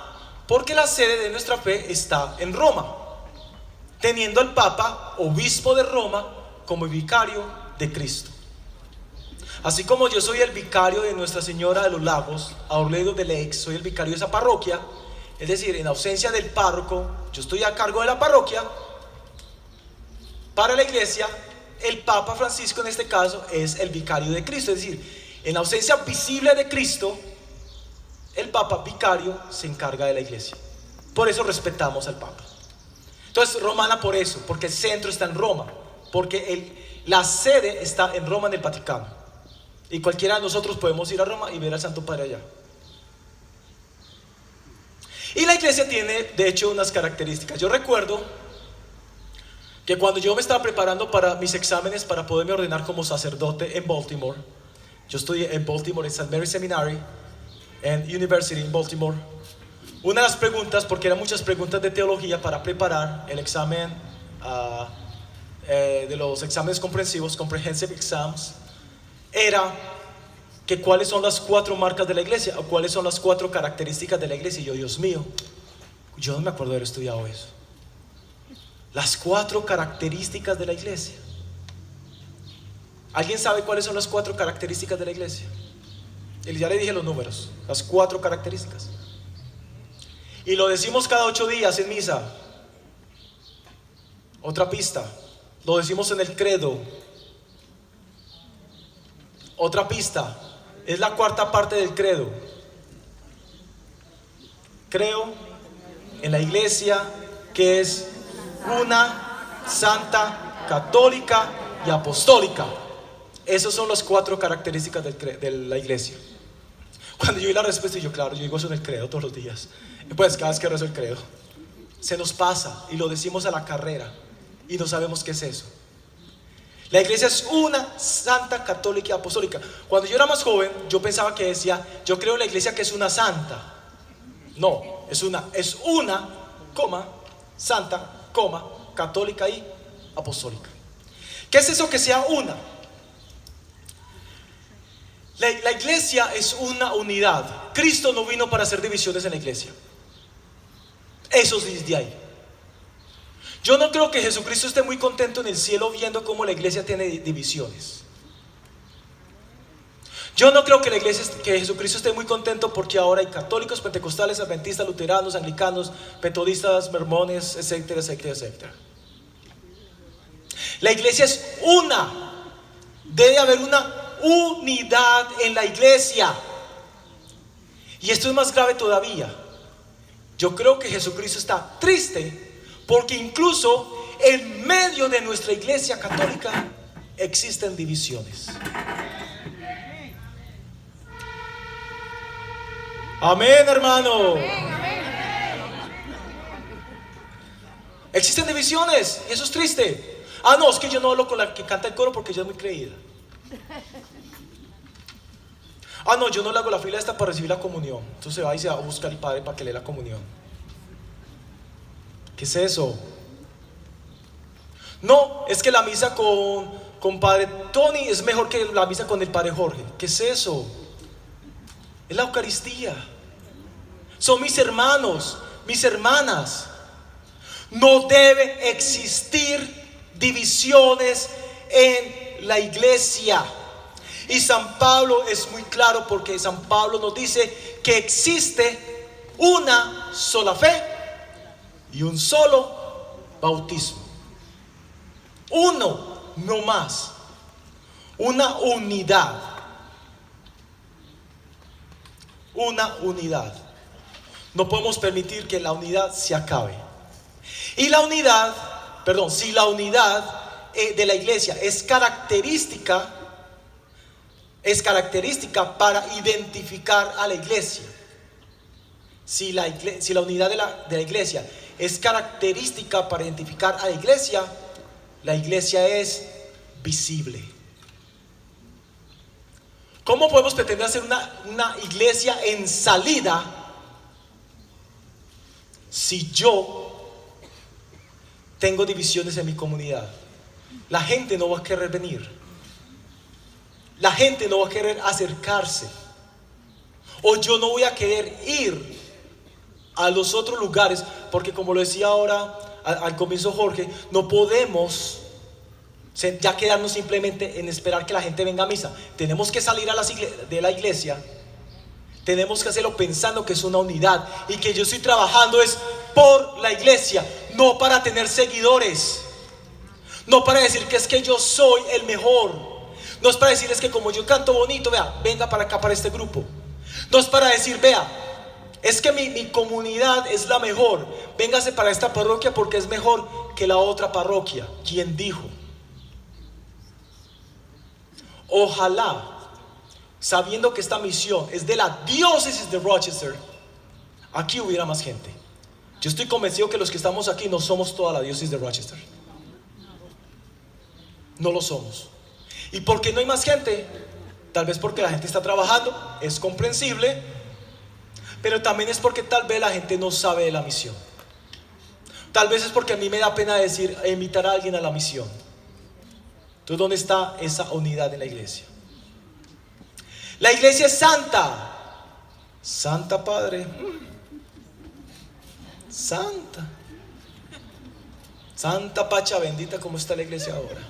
porque la sede de nuestra fe está en Roma, teniendo al Papa, obispo de Roma, como vicario de Cristo. Así como yo soy el vicario de Nuestra Señora de los Lagos, Our-Lady of the Lakes, soy el vicario de esa parroquia, es decir, en ausencia del párroco, yo estoy a cargo de la parroquia. Para la iglesia, el Papa Francisco en este caso es el vicario de Cristo, es decir, en ausencia visible de Cristo, el Papa vicario se encarga de la iglesia. Por eso respetamos al Papa. Entonces, romana por eso, porque el centro está en Roma, porque la sede está en Roma, en el Vaticano. Y cualquiera de nosotros podemos ir a Roma y ver al Santo Padre allá. Y la iglesia tiene, de hecho, unas características. Yo recuerdo que cuando yo me estaba preparando para mis exámenes para poderme ordenar como sacerdote en Baltimore, yo estudié en Baltimore, en St. Mary's Seminary and University en Baltimore. Una de las preguntas, porque eran muchas preguntas de teología para preparar el examen de los exámenes comprensivos, comprehensive exams, era que cuáles son las 4 marcas de la iglesia, o cuáles son las 4 características de la iglesia. Y yo, Dios mío, yo no me acuerdo de haber estudiado eso. Las 4 características de la iglesia. ¿Alguien sabe cuáles son las 4 características de la iglesia? Y ya le dije los números, las 4 características. Y lo decimos cada 8 días en misa. Otra pista, lo decimos en el credo. Otra pista, es la 4ª parte del credo. Creo en la iglesia que es una, santa, católica y apostólica. Esas son las 4 características de la iglesia. Cuando yo oí la respuesta, yo digo eso en el credo todos los días. Y pues cada vez que rezo el credo, se nos pasa y lo decimos a la carrera y no sabemos qué es eso. La iglesia es una, santa, católica y apostólica. Cuando yo era más joven, yo pensaba que decía: yo creo en la iglesia que es una santa. No, es una, santa, católica y apostólica. ¿Qué es eso que sea una? La iglesia es una unidad. Cristo no vino para hacer divisiones en la iglesia. Eso sí es de ahí. Yo no creo que Jesucristo esté muy contento en el cielo viendo cómo la iglesia tiene divisiones. Yo no creo que que Jesucristo esté muy contento porque ahora hay católicos, pentecostales, adventistas, luteranos, anglicanos, metodistas, mormones, etcétera, etcétera, etcétera. La iglesia es una. Debe haber una unidad en la iglesia. Y esto es más grave todavía. Yo creo que Jesucristo está triste porque incluso en medio de nuestra iglesia católica existen divisiones. Amén, hermano. Existen divisiones y eso es triste. No, es que yo no hablo con la que canta el coro porque ella es muy creída. No, yo no le hago la fila esta para recibir la comunión. Entonces va y se va a buscar al padre para que le dé la comunión. ¿Qué es eso? No, es que la misa con padre Tony es mejor que la misa con el padre Jorge. ¿Qué es eso? Es la Eucaristía. Son mis hermanos, mis hermanas. No debe existir divisiones en la iglesia. Y San Pablo es muy claro, porque San Pablo nos dice que existe una sola fe y un solo bautismo. Uno, no más. Una unidad. Una unidad. No podemos permitir que la unidad se acabe. Y la unidad, si la unidad de la iglesia es característica para identificar a la iglesia. Si la unidad de la iglesia es característica para identificar a la iglesia es visible. ¿Cómo podemos pretender hacer una iglesia en salida si yo tengo divisiones en mi comunidad? La gente no va a querer venir. La gente no va a querer acercarse. O yo no voy a querer ir a los otros lugares, porque como lo decía ahora al comienzo Jorge, no podemos ya quedarnos simplemente en esperar que la gente venga a misa. Tenemos que salir de la iglesia. Tenemos que hacerlo pensando que es una unidad y que yo estoy trabajando es por la iglesia, no para tener seguidores, no para decir que es que yo soy el mejor, no es para decir es que como yo canto bonito, vea, venga para acá, para este grupo. No es para decir, vea, es que mi comunidad es la mejor, véngase para esta parroquia porque es mejor que la otra parroquia. ¿Quién dijo? Ojalá, sabiendo que esta misión es de la diócesis de Rochester, aquí hubiera más gente. Yo estoy convencido que los que estamos aquí no somos toda la diócesis de Rochester. No lo somos. ¿Y por qué no hay más gente? Tal vez porque la gente está trabajando, es comprensible, pero también es porque tal vez la gente no sabe de la misión. Tal vez es porque a mí me da pena invitar a alguien a la misión. Entonces, ¿dónde está esa unidad en la iglesia? La iglesia es santa. Santa, Padre. Santa. Santa Pacha bendita, ¿cómo está la iglesia ahora?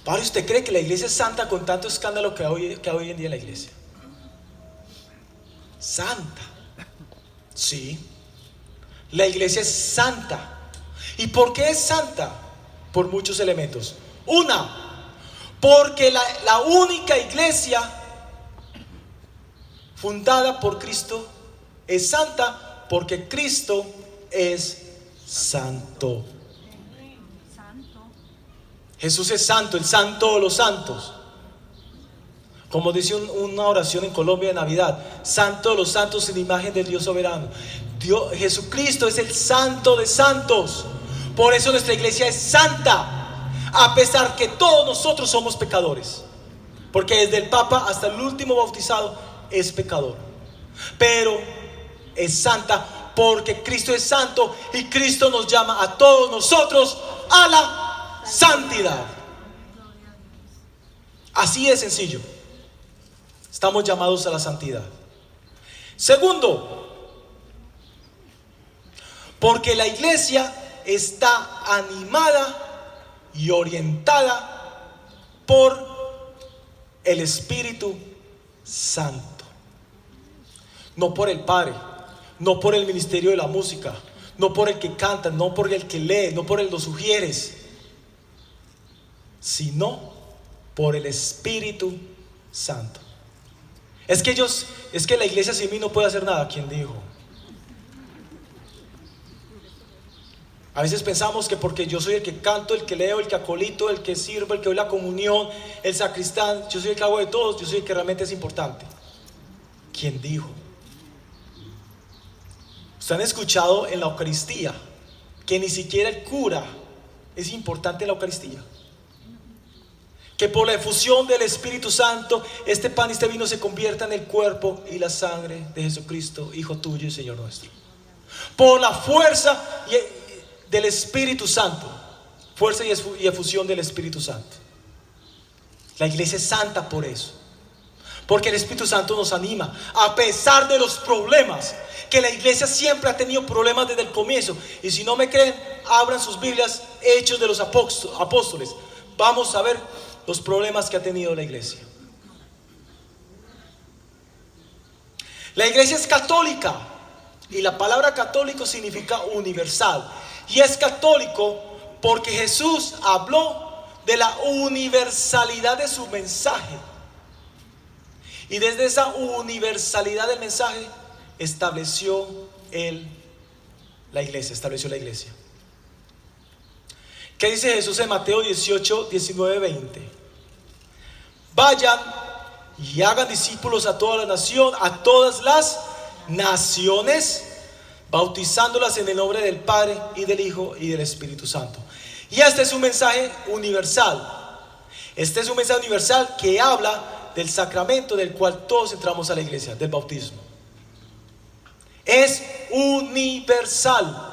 Padre, ¿usted cree que la iglesia es santa con tanto escándalo que hay hoy en día en la iglesia? Santa. Sí. La iglesia es santa. ¿Y por qué es santa? Por muchos elementos. Una, porque la única iglesia fundada por Cristo es santa, porque Cristo es santo. Jesús es santo, el santo de los santos. Como dice una oración en Colombia de Navidad: santo de los santos en imagen del Dios soberano. Jesucristo es el santo de santos. Por eso nuestra iglesia es santa, a pesar que todos nosotros somos pecadores, porque desde el Papa hasta el último bautizado es pecador. Pero es santa porque Cristo es santo y Cristo nos llama a todos nosotros a la santidad. Así de sencillo. Estamos llamados a la santidad. Segundo, porque la iglesia está animada y orientada por el Espíritu Santo. No por el Padre, no por el ministerio de la música, no por el que canta, no por el que lee, no por el que lo sugieres, sino por el Espíritu Santo. Es que la iglesia sin mí no puede hacer nada. ¿Quién dijo? A veces pensamos que porque yo soy el que canto, el que leo, el que acolito, el que sirvo, el que doy la comunión, el sacristán, yo soy el que hago de todos, yo soy el que realmente es importante. ¿Quién dijo? ¿Ustedes han escuchado en la Eucaristía que ni siquiera el cura es importante en la Eucaristía? Que por la efusión del Espíritu Santo este pan y este vino se conviertan en el cuerpo y la sangre de Jesucristo, Hijo tuyo y Señor nuestro. Por la fuerza del Espíritu Santo, fuerza y efusión del Espíritu Santo. La iglesia es santa por eso, porque el Espíritu Santo nos anima a pesar de los problemas, que la iglesia siempre ha tenido problemas desde el comienzo. Y si no me creen, abran sus Biblias, Hechos de los Apóstoles. Vamos a ver los problemas que ha tenido la iglesia. La iglesia es católica, y la palabra católico significa universal. Y es católico porque Jesús habló de la universalidad de su mensaje. Y desde esa universalidad del mensaje estableció la iglesia. ¿Qué dice Jesús en Mateo 18, 19, 20? Vayan y hagan discípulos a toda la nación, a todas las naciones, bautizándolas en el nombre del Padre y del Hijo y del Espíritu Santo. Y este es un mensaje universal. Este es un mensaje universal que habla del sacramento del cual todos entramos a la iglesia, del bautismo. Es universal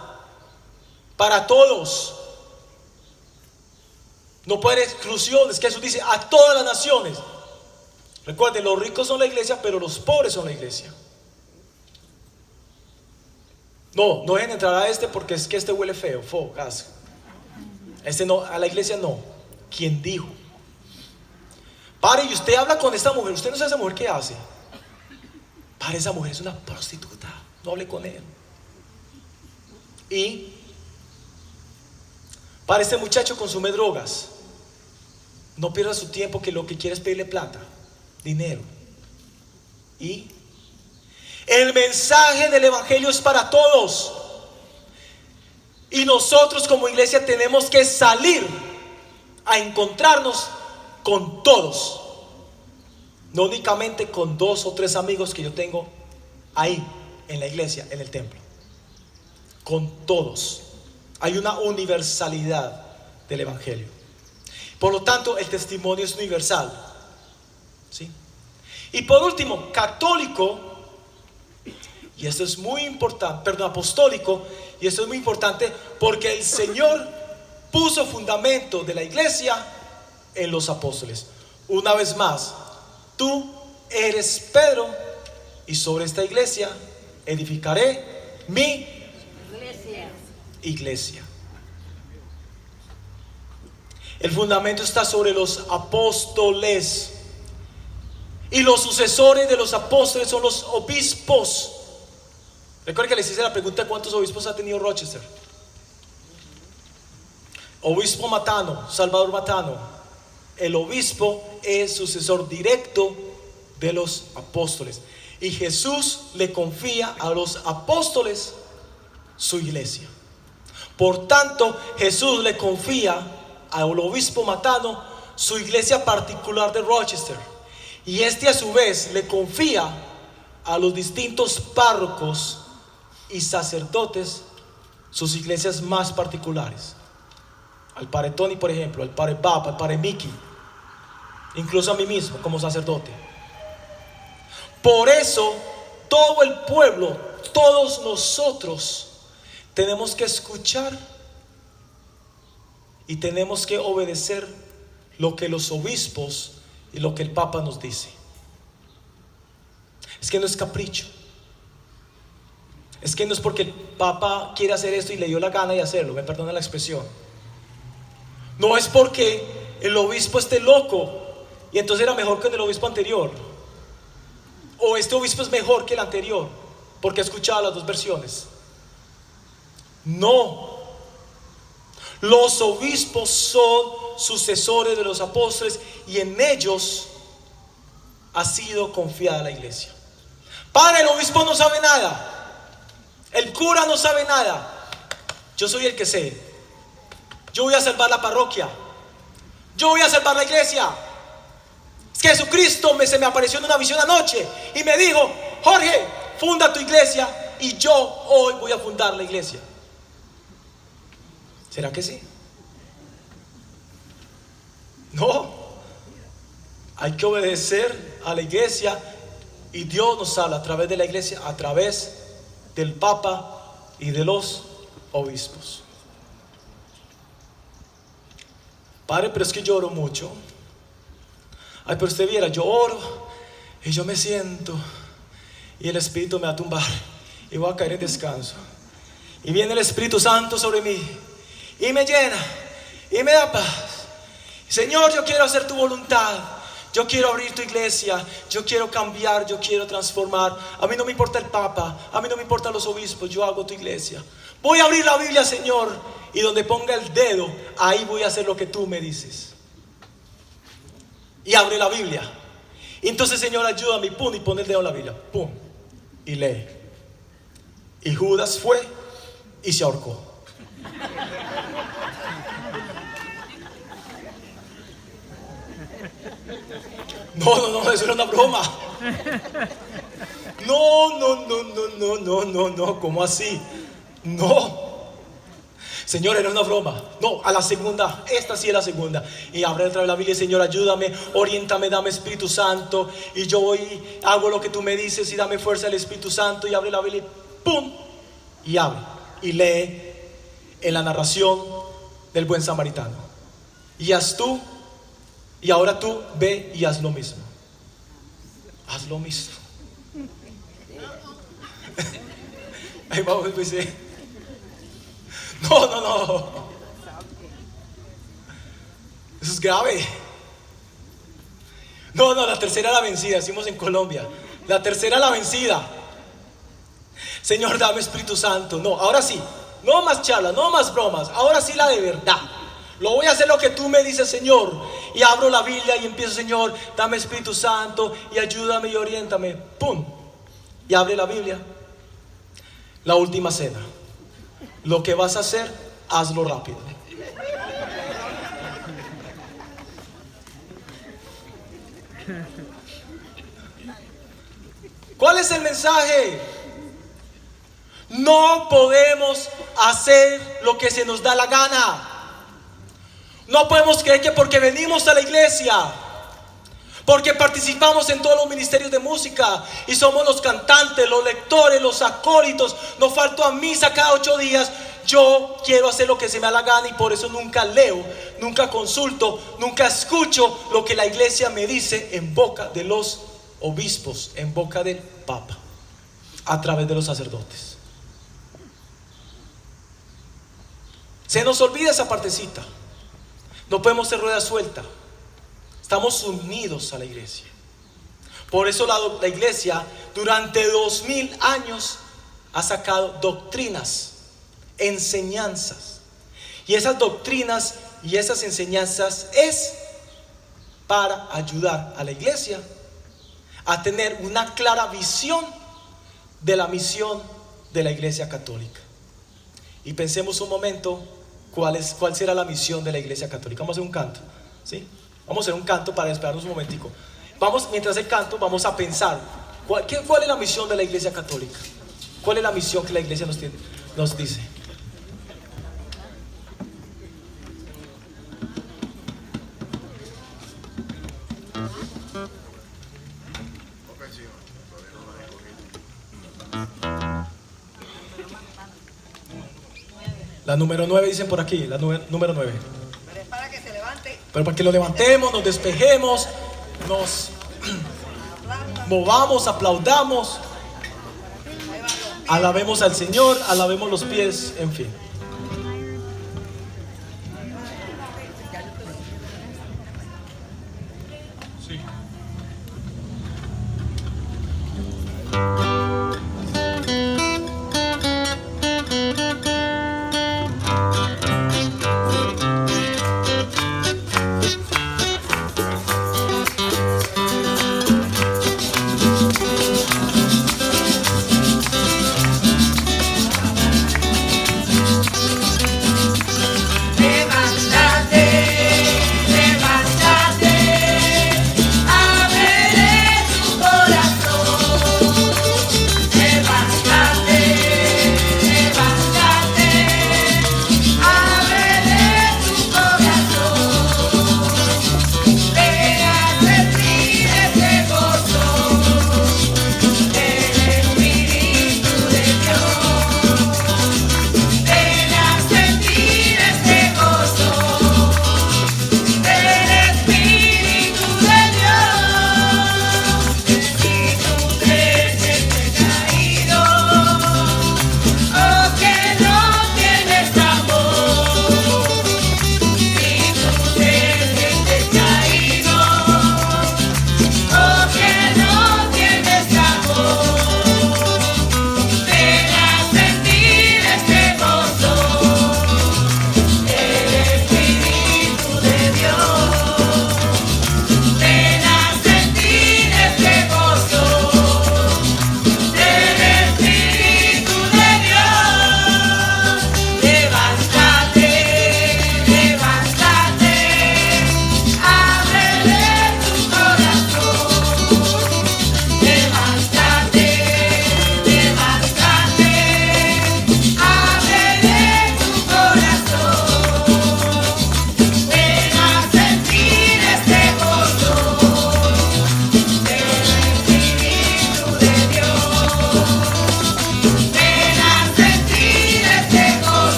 para todos. No puede haber exclusiones, que Jesús dice a todas las naciones. Recuerden, los ricos son la iglesia, pero los pobres son la iglesia. No dejen entrar a este porque es que este huele feo, gas. Este no, a la iglesia no. ¿Quién dijo? Padre, y usted habla con esta mujer, usted no sabe esa mujer qué hace. Padre, esa mujer es una prostituta, no hable con él. Y para este muchacho consume drogas. No pierda su tiempo, que lo que quiere es pedirle plata, dinero. Y el mensaje del evangelio es para todos. Y nosotros como iglesia tenemos que salir a encontrarnos con todos. No únicamente con 2 o 3 amigos que yo tengo ahí en la iglesia, en el templo. Con todos. Hay una universalidad del evangelio. Por lo tanto, el testimonio es universal. ¿Sí? Y por último, católico, y esto es muy importante, apostólico, y esto es muy importante porque el Señor puso fundamento de la iglesia en los apóstoles. Una vez más, tú eres Pedro, y sobre esta iglesia edificaré mi iglesia. El fundamento está sobre los apóstoles, y los sucesores de los apóstoles son los obispos. Recuerden que les hice la pregunta: ¿cuántos obispos ha tenido Rochester? Obispo Matano, Salvador Matano. El obispo es sucesor directo de los apóstoles, y Jesús le confía a los apóstoles su iglesia. Por tanto, Jesús le confía al obispo Matano su iglesia particular de Rochester, y este a su vez le confía a los distintos párrocos y sacerdotes sus iglesias más particulares. Al padre Tony, por ejemplo, al padre Bab, al padre Mickey, incluso a mí mismo como sacerdote. Por eso todo el pueblo, todos nosotros tenemos que escuchar y tenemos que obedecer lo que los obispos y lo que el Papa nos dice. Es que no es capricho. Es que no es porque el Papa quiere hacer esto y le dio la gana de hacerlo, me perdona la expresión. No es porque el obispo esté loco y entonces era mejor que el obispo anterior, o este obispo es mejor que el anterior porque ha escuchado las 2 versiones. No. Los obispos son sucesores de los apóstoles, y en ellos ha sido confiada la iglesia. Padre, el obispo no sabe nada, el cura no sabe nada. Yo soy el que sé. Yo voy a salvar la parroquia, yo voy a salvar la iglesia. Es que Jesucristo se me apareció en una visión anoche y me dijo: Jorge, funda tu iglesia, y yo hoy voy a fundar la iglesia. ¿Será que sí? No. Hay que obedecer a la iglesia, y Dios nos habla a través de la iglesia, a través del Papa y de los obispos. Padre, pero es que yo oro mucho. Ay, pero usted viera, yo oro y yo me siento y el Espíritu me va a tumbar y voy a caer en descanso, y viene el Espíritu Santo sobre mí y me llena y me da paz. Señor, yo quiero hacer tu voluntad, yo quiero abrir tu iglesia, yo quiero cambiar, yo quiero transformar. A mí no me importa el Papa, a mí no me importan los obispos, yo hago tu iglesia. Voy a abrir la Biblia, Señor, y donde ponga el dedo, ahí voy a hacer lo que tú me dices. Y abre la Biblia. Y entonces, Señor, ayúdame, pum, y pone el dedo en la Biblia, pum, y lee. Y Judas fue y se ahorcó. No, eso era una broma. No, ¿cómo así? No. Señor, era una broma. No, a la segunda, esta sí es la segunda. Y abre otra vez la Biblia, Señor, ayúdame, oriéntame, dame Espíritu Santo. Y yo voy, hago lo que tú me dices y dame fuerza al Espíritu Santo. Y abre la Biblia, ¡pum! Y abre. Y lee en la narración del buen samaritano. Y haz tú, y ahora tú ve y haz lo mismo. Haz lo mismo. Ahí vamos, pues, No. Eso es grave. No, la tercera la vencida, decimos en Colombia. La tercera la vencida. Señor, dame Espíritu Santo. No, ahora sí. No más charlas, no más bromas. Ahora sí la de verdad. Lo voy a hacer lo que tú me dices, Señor. Y abro la Biblia y empiezo, Señor, dame Espíritu Santo y ayúdame y oriéntame. ¡Pum! Y abre la Biblia. La última cena. Lo que vas a hacer, hazlo rápido. ¿Cuál es el mensaje? No podemos hacer lo que se nos da la gana. No podemos creer que porque venimos a la iglesia, porque participamos en todos los ministerios de música y somos los cantantes, los lectores, los acólitos, no falto a misa cada 8 días, yo quiero hacer lo que se me da la gana y por eso nunca leo, nunca consulto, nunca escucho lo que la iglesia me dice en boca de los obispos, en boca del Papa, a través de los sacerdotes. Se nos olvida esa partecita. No podemos ser rueda suelta. Estamos unidos a la iglesia. Por eso la iglesia durante 2000 años ha sacado doctrinas, enseñanzas. Y esas doctrinas y esas enseñanzas es para ayudar a la iglesia a tener una clara visión de la misión de la iglesia católica. Y pensemos un momento cuál será la misión de la iglesia católica. Vamos a hacer un canto, ¿sí? Vamos a hacer un canto para esperarnos un momentico. Mientras el canto, vamos a pensar ¿cuál es la misión de la iglesia católica? ¿Cuál es la misión que la iglesia nos dice? La número 9 dicen por aquí, la número 9. Pero es para que se levante. Pero para que lo levantemos, nos despejemos, nos movamos, aplaudamos, alabemos al Señor, alabemos los pies, en fin. Levántate, levántate,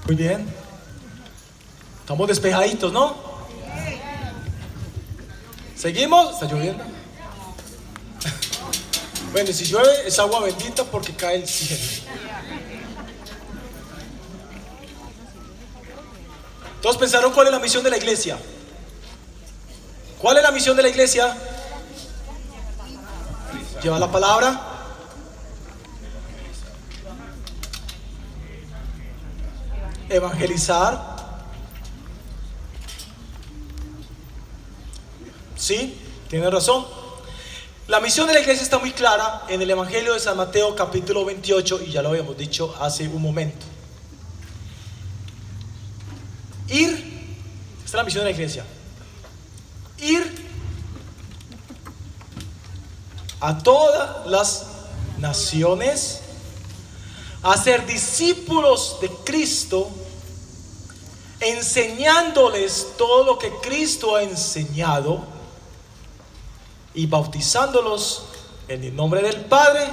Muy bien. Estamos despejaditos, ¿no? ¿Seguimos? ¿Está lloviendo? Bueno, y si llueve es agua bendita porque cae el cielo. ¿Todos pensaron cuál es la misión de la iglesia? ¿Cuál es la misión de la iglesia? Lleva la palabra. Evangelizar. Sí, tiene razón. La misión de la iglesia está muy clara en el Evangelio de San Mateo capítulo 28 y ya lo habíamos dicho hace un momento. Ir, esta es la misión de la iglesia. Ir a todas las naciones, a ser discípulos de Cristo, enseñándoles todo lo que Cristo ha enseñado y bautizándolos en el nombre del Padre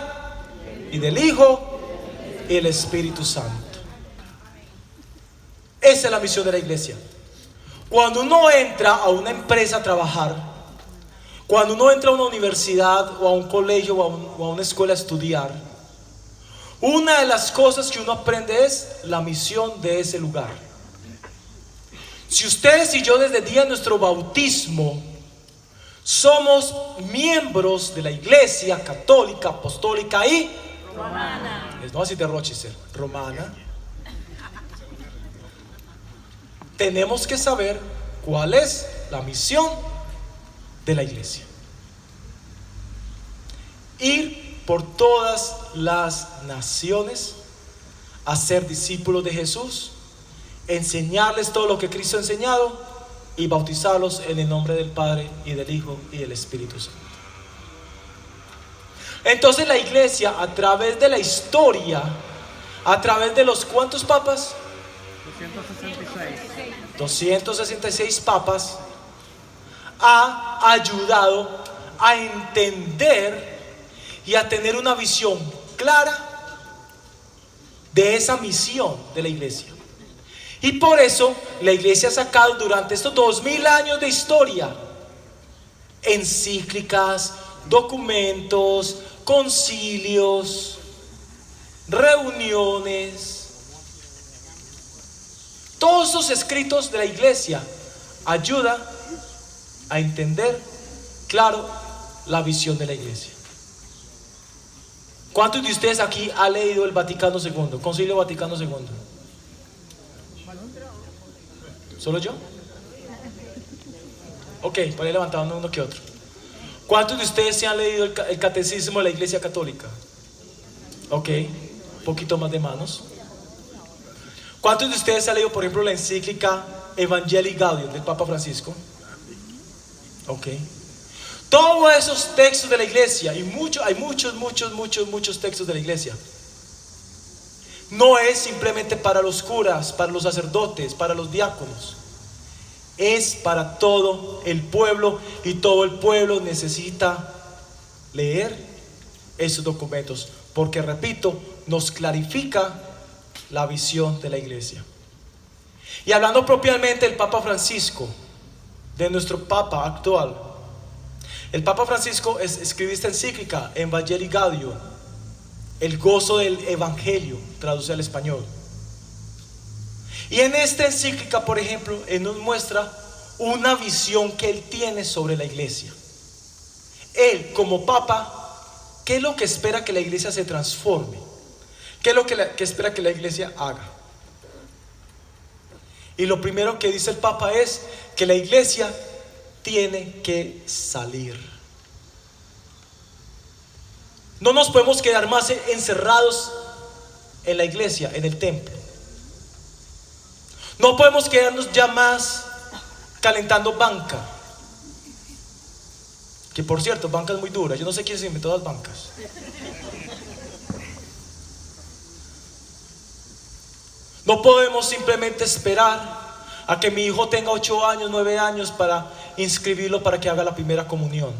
y del Hijo y el Espíritu Santo. Esa es la misión de la iglesia. Cuando uno entra a una empresa a trabajar, cuando uno entra a una universidad o a un colegio o a una escuela a estudiar, una de las cosas que uno aprende es la misión de ese lugar. Si ustedes y yo desde el día de nuestro bautismo somos miembros de la iglesia católica, apostólica y romana, no así de Rochester, romana, tenemos que saber cuál es la misión de la iglesia. Ir por todas las naciones a ser discípulos de Jesús, enseñarles todo lo que Cristo ha enseñado y bautizarlos en el nombre del Padre y del Hijo y del Espíritu Santo. Entonces la iglesia, a través de la historia, a través de los ¿cuántos papas? 266 papas, ha ayudado a entender y a tener una visión clara de esa misión de la iglesia. Y por eso la iglesia ha sacado durante estos 2000 años de historia encíclicas, documentos, concilios, reuniones. Todos esos escritos de la iglesia ayudan a entender claro la visión de la iglesia. ¿Cuántos de ustedes aquí han leído el Vaticano II, Concilio Vaticano II? ¿Solo yo? Ok, por ahí levantando uno que otro. ¿Cuántos de ustedes se han leído el Catecismo de la Iglesia Católica? Ok, un poquito más de manos. ¿Cuántos de ustedes han leído, por ejemplo, la encíclica Evangelii Gaudium del Papa Francisco? Ok. Todos esos textos de la iglesia, y hay muchos textos de la iglesia, no es simplemente para los curas, para los sacerdotes, para los diáconos. Es para todo el pueblo, y todo el pueblo necesita leer esos documentos, porque repito, nos clarifica la visión de la iglesia. Y hablando propiamente del Papa Francisco, de nuestro Papa actual, el Papa Francisco escribió esta encíclica, Evangelii Gaudium, el gozo del Evangelio, traduce al español. Y en esta encíclica, por ejemplo, él nos muestra una visión que él tiene sobre la iglesia. Él, como Papa, ¿qué es lo que espera que la iglesia se transforme? ¿Qué es lo que espera que la iglesia haga? Y lo primero que dice el Papa es que la iglesia tiene que salir. No nos podemos quedar más encerrados en la iglesia, en el templo. No podemos quedarnos ya más calentando banca. Que por cierto, banca es muy dura. Yo no sé quién se inventó las bancas. No podemos simplemente esperar a que mi hijo tenga 8 años, 9 años para inscribirlo para que haga la primera comunión.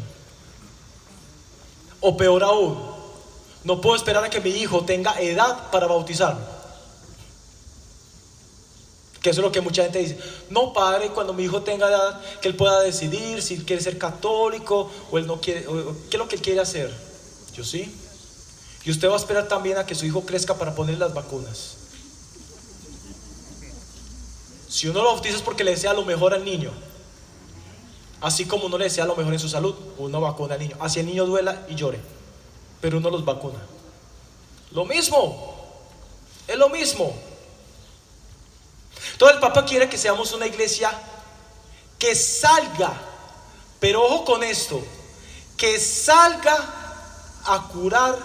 O peor aún, no puedo esperar a que mi hijo tenga edad para bautizarlo. Que eso es lo que mucha gente dice. No, padre, cuando mi hijo tenga edad, que él pueda decidir si quiere ser católico o él no quiere, o qué es lo que él quiere hacer. Yo sí. Y usted va a esperar también a que su hijo crezca para ponerle las vacunas. Si uno lo bautiza es porque le desea lo mejor al niño. Así como uno le desea lo mejor en su salud, uno vacuna al niño. Así el niño duela y llore, pero uno los vacuna. Lo mismo, es lo mismo. Entonces el Papa quiere que seamos una iglesia que salga, pero ojo con esto, que salga a curar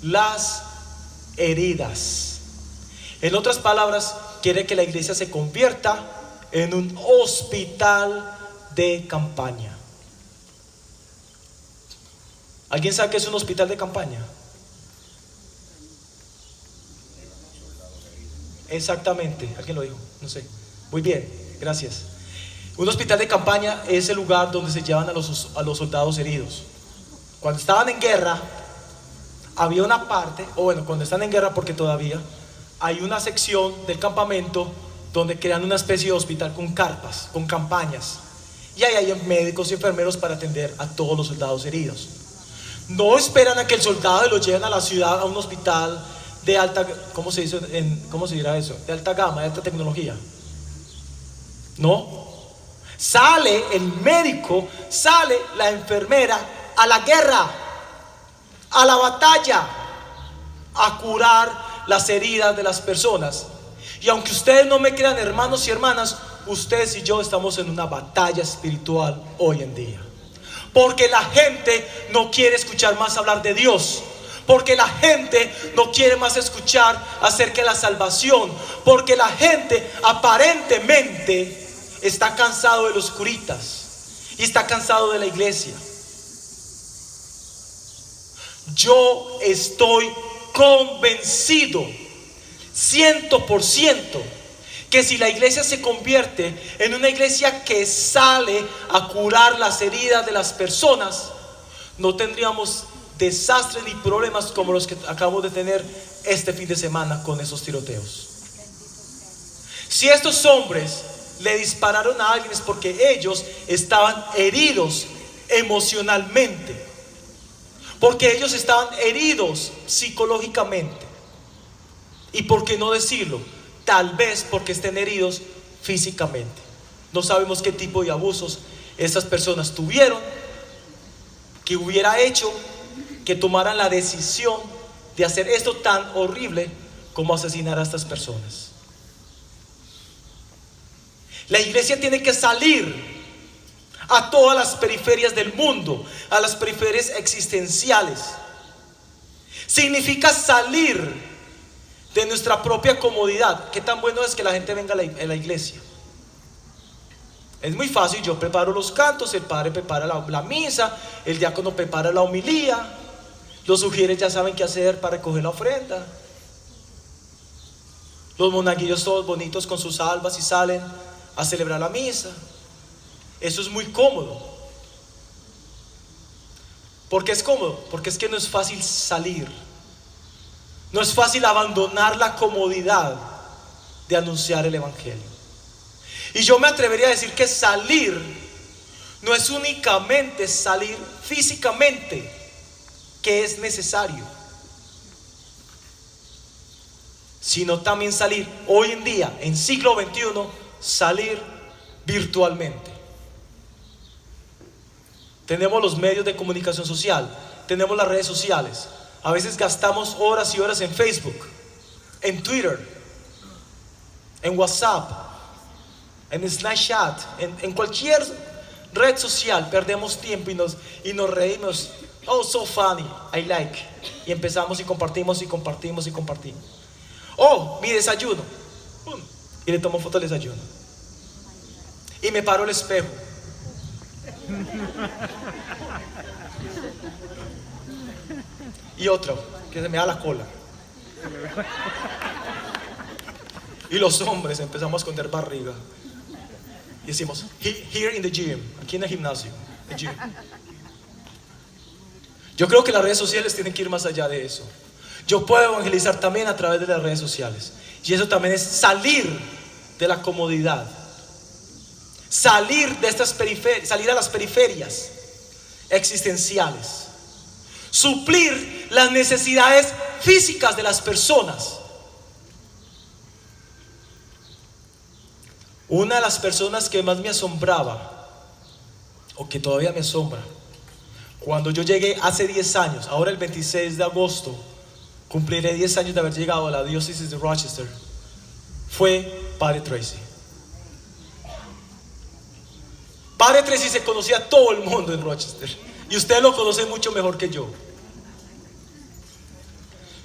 las heridas. En otras palabras, quiere que la iglesia se convierta en un hospital de campaña. ¿Alguien sabe qué es un hospital de campaña? Exactamente, alguien lo dijo, no sé. Muy bien, gracias. Un hospital de campaña es el lugar donde se llevan a los soldados heridos. Cuando estaban en guerra, había una parte, o bueno, cuando están en guerra, porque todavía hay una sección del campamento donde crean una especie de hospital con carpas, con campañas. Y ahí hay médicos y enfermeros para atender a todos los soldados heridos. No esperan a que el soldado lo lleven a la ciudad, a un hospital de alta, ¿cómo se dice? ¿Cómo se dirá eso? De alta gama, de alta tecnología. No. Sale el médico, sale la enfermera a la guerra, a la batalla, a curar las heridas de las personas. Y aunque ustedes no me crean, hermanos y hermanas, ustedes y yo estamos en una batalla espiritual hoy en día. Porque la gente no quiere escuchar más hablar de Dios. Porque la gente no quiere más escuchar acerca de la salvación. Porque la gente aparentemente está cansado de los curitas y está cansado de la iglesia. Yo estoy convencido 100% que si la iglesia se convierte en una iglesia que sale a curar las heridas de las personas, no tendríamos desastres ni problemas como los que acabamos de tener este fin de semana con esos tiroteos. Si estos hombres le dispararon a alguien es porque ellos estaban heridos emocionalmente, porque ellos estaban heridos psicológicamente, y por qué no decirlo, tal vez porque estén heridos físicamente. No sabemos qué tipo de abusos estas personas tuvieron, que hubiera hecho que tomaran la decisión de hacer esto tan horrible como asesinar a estas personas. La iglesia tiene que salir a todas las periferias del mundo, a las periferias existenciales. Significa salir de nuestra propia comodidad. Qué tan bueno es que la gente venga a la iglesia. Es muy fácil, yo preparo los cantos, el padre prepara la misa, el diácono prepara la homilía, los sugieres ya saben qué hacer para recoger la ofrenda, los monaguillos todos bonitos con sus albas y salen a celebrar la misa. Eso es muy cómodo. ¿Por qué es cómodo? Porque es que no es fácil salir. No es fácil abandonar la comodidad de anunciar el evangelio. Y yo me atrevería a decir que salir no es únicamente salir físicamente, que es necesario, sino también salir hoy en día, en siglo XXI, salir virtualmente. Tenemos los medios de comunicación social, tenemos las redes sociales. A veces gastamos horas y horas en Facebook, en Twitter, en WhatsApp, en Snapchat, en cualquier red social. Perdemos tiempo y nos reímos. Oh, so funny, I like. Y empezamos y compartimos y compartimos y compartimos. Oh, mi desayuno. Y le tomo foto del desayuno. Y me paro al espejo. Y otro, que se me da la cola. Y los hombres empezamos a esconder barriga. Y decimos, here in the gym, aquí en el gimnasio, the gym. Yo creo que las redes sociales tienen que ir más allá de eso. Yo puedo evangelizar también a través de las redes sociales. Y eso también es salir de la comodidad, salir de estas salir a las periferias existenciales, suplir las necesidades físicas de las personas. Una de las personas que más me asombraba, o que todavía me asombra, cuando yo llegué hace 10 años, ahora el 26 de agosto, cumpliré 10 años de haber llegado a la diócesis de Rochester, fue Padre Tracy. Padre Tracy se conocía a todo el mundo en Rochester, y ustedes lo conocen mucho mejor que yo.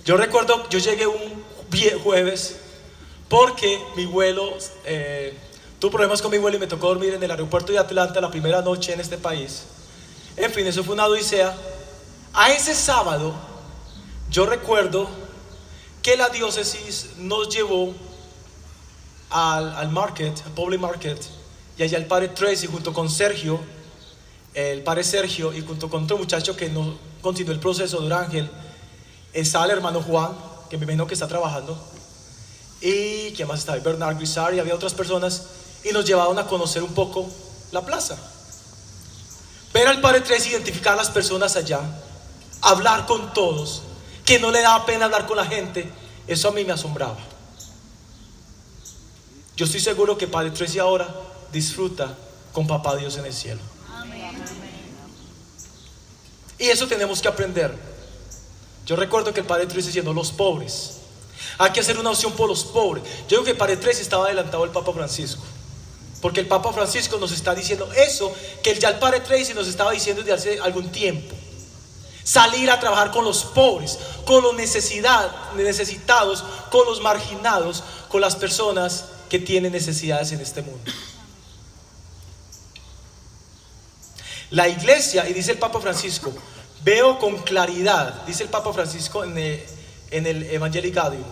Yo recuerdo, yo llegué un jueves porque mi vuelo, tuve problemas con mi vuelo y me tocó dormir en el aeropuerto de Atlanta la primera noche en este país. En fin, eso fue una odisea. A ese sábado, yo recuerdo que la diócesis nos llevó al market, al public market, y allá el Padre Tracy junto con Sergio, el Padre Sergio, y junto con otro muchacho que no continuó el proceso de Ángel, estaba el hermano Juan, que me imagino que está trabajando, y ¿quién más estaba? Bernard Guisar, y había otras personas, y nos llevaron a conocer un poco la plaza. Ver al Padre Tracy identificar a las personas allá, hablar con todos, que no le daba pena hablar con la gente, eso a mí me asombraba. Yo estoy seguro que Padre Tracy ahora disfruta con Papá Dios en el cielo. Y eso tenemos que aprender. Yo recuerdo que el Padre Tracy diciendo los pobres, hay que hacer una opción por los pobres. Yo digo que el Padre Tracy estaba adelantado al Papa Francisco, porque el Papa Francisco nos está diciendo eso que ya el Padre Tracy nos estaba diciendo desde hace algún tiempo: salir a trabajar con los pobres, con los necesitados, con los marginados, con las personas que tienen necesidades en este mundo. La iglesia, y dice el Papa Francisco, veo con claridad, dice el Papa Francisco en el Evangelii Gaudium,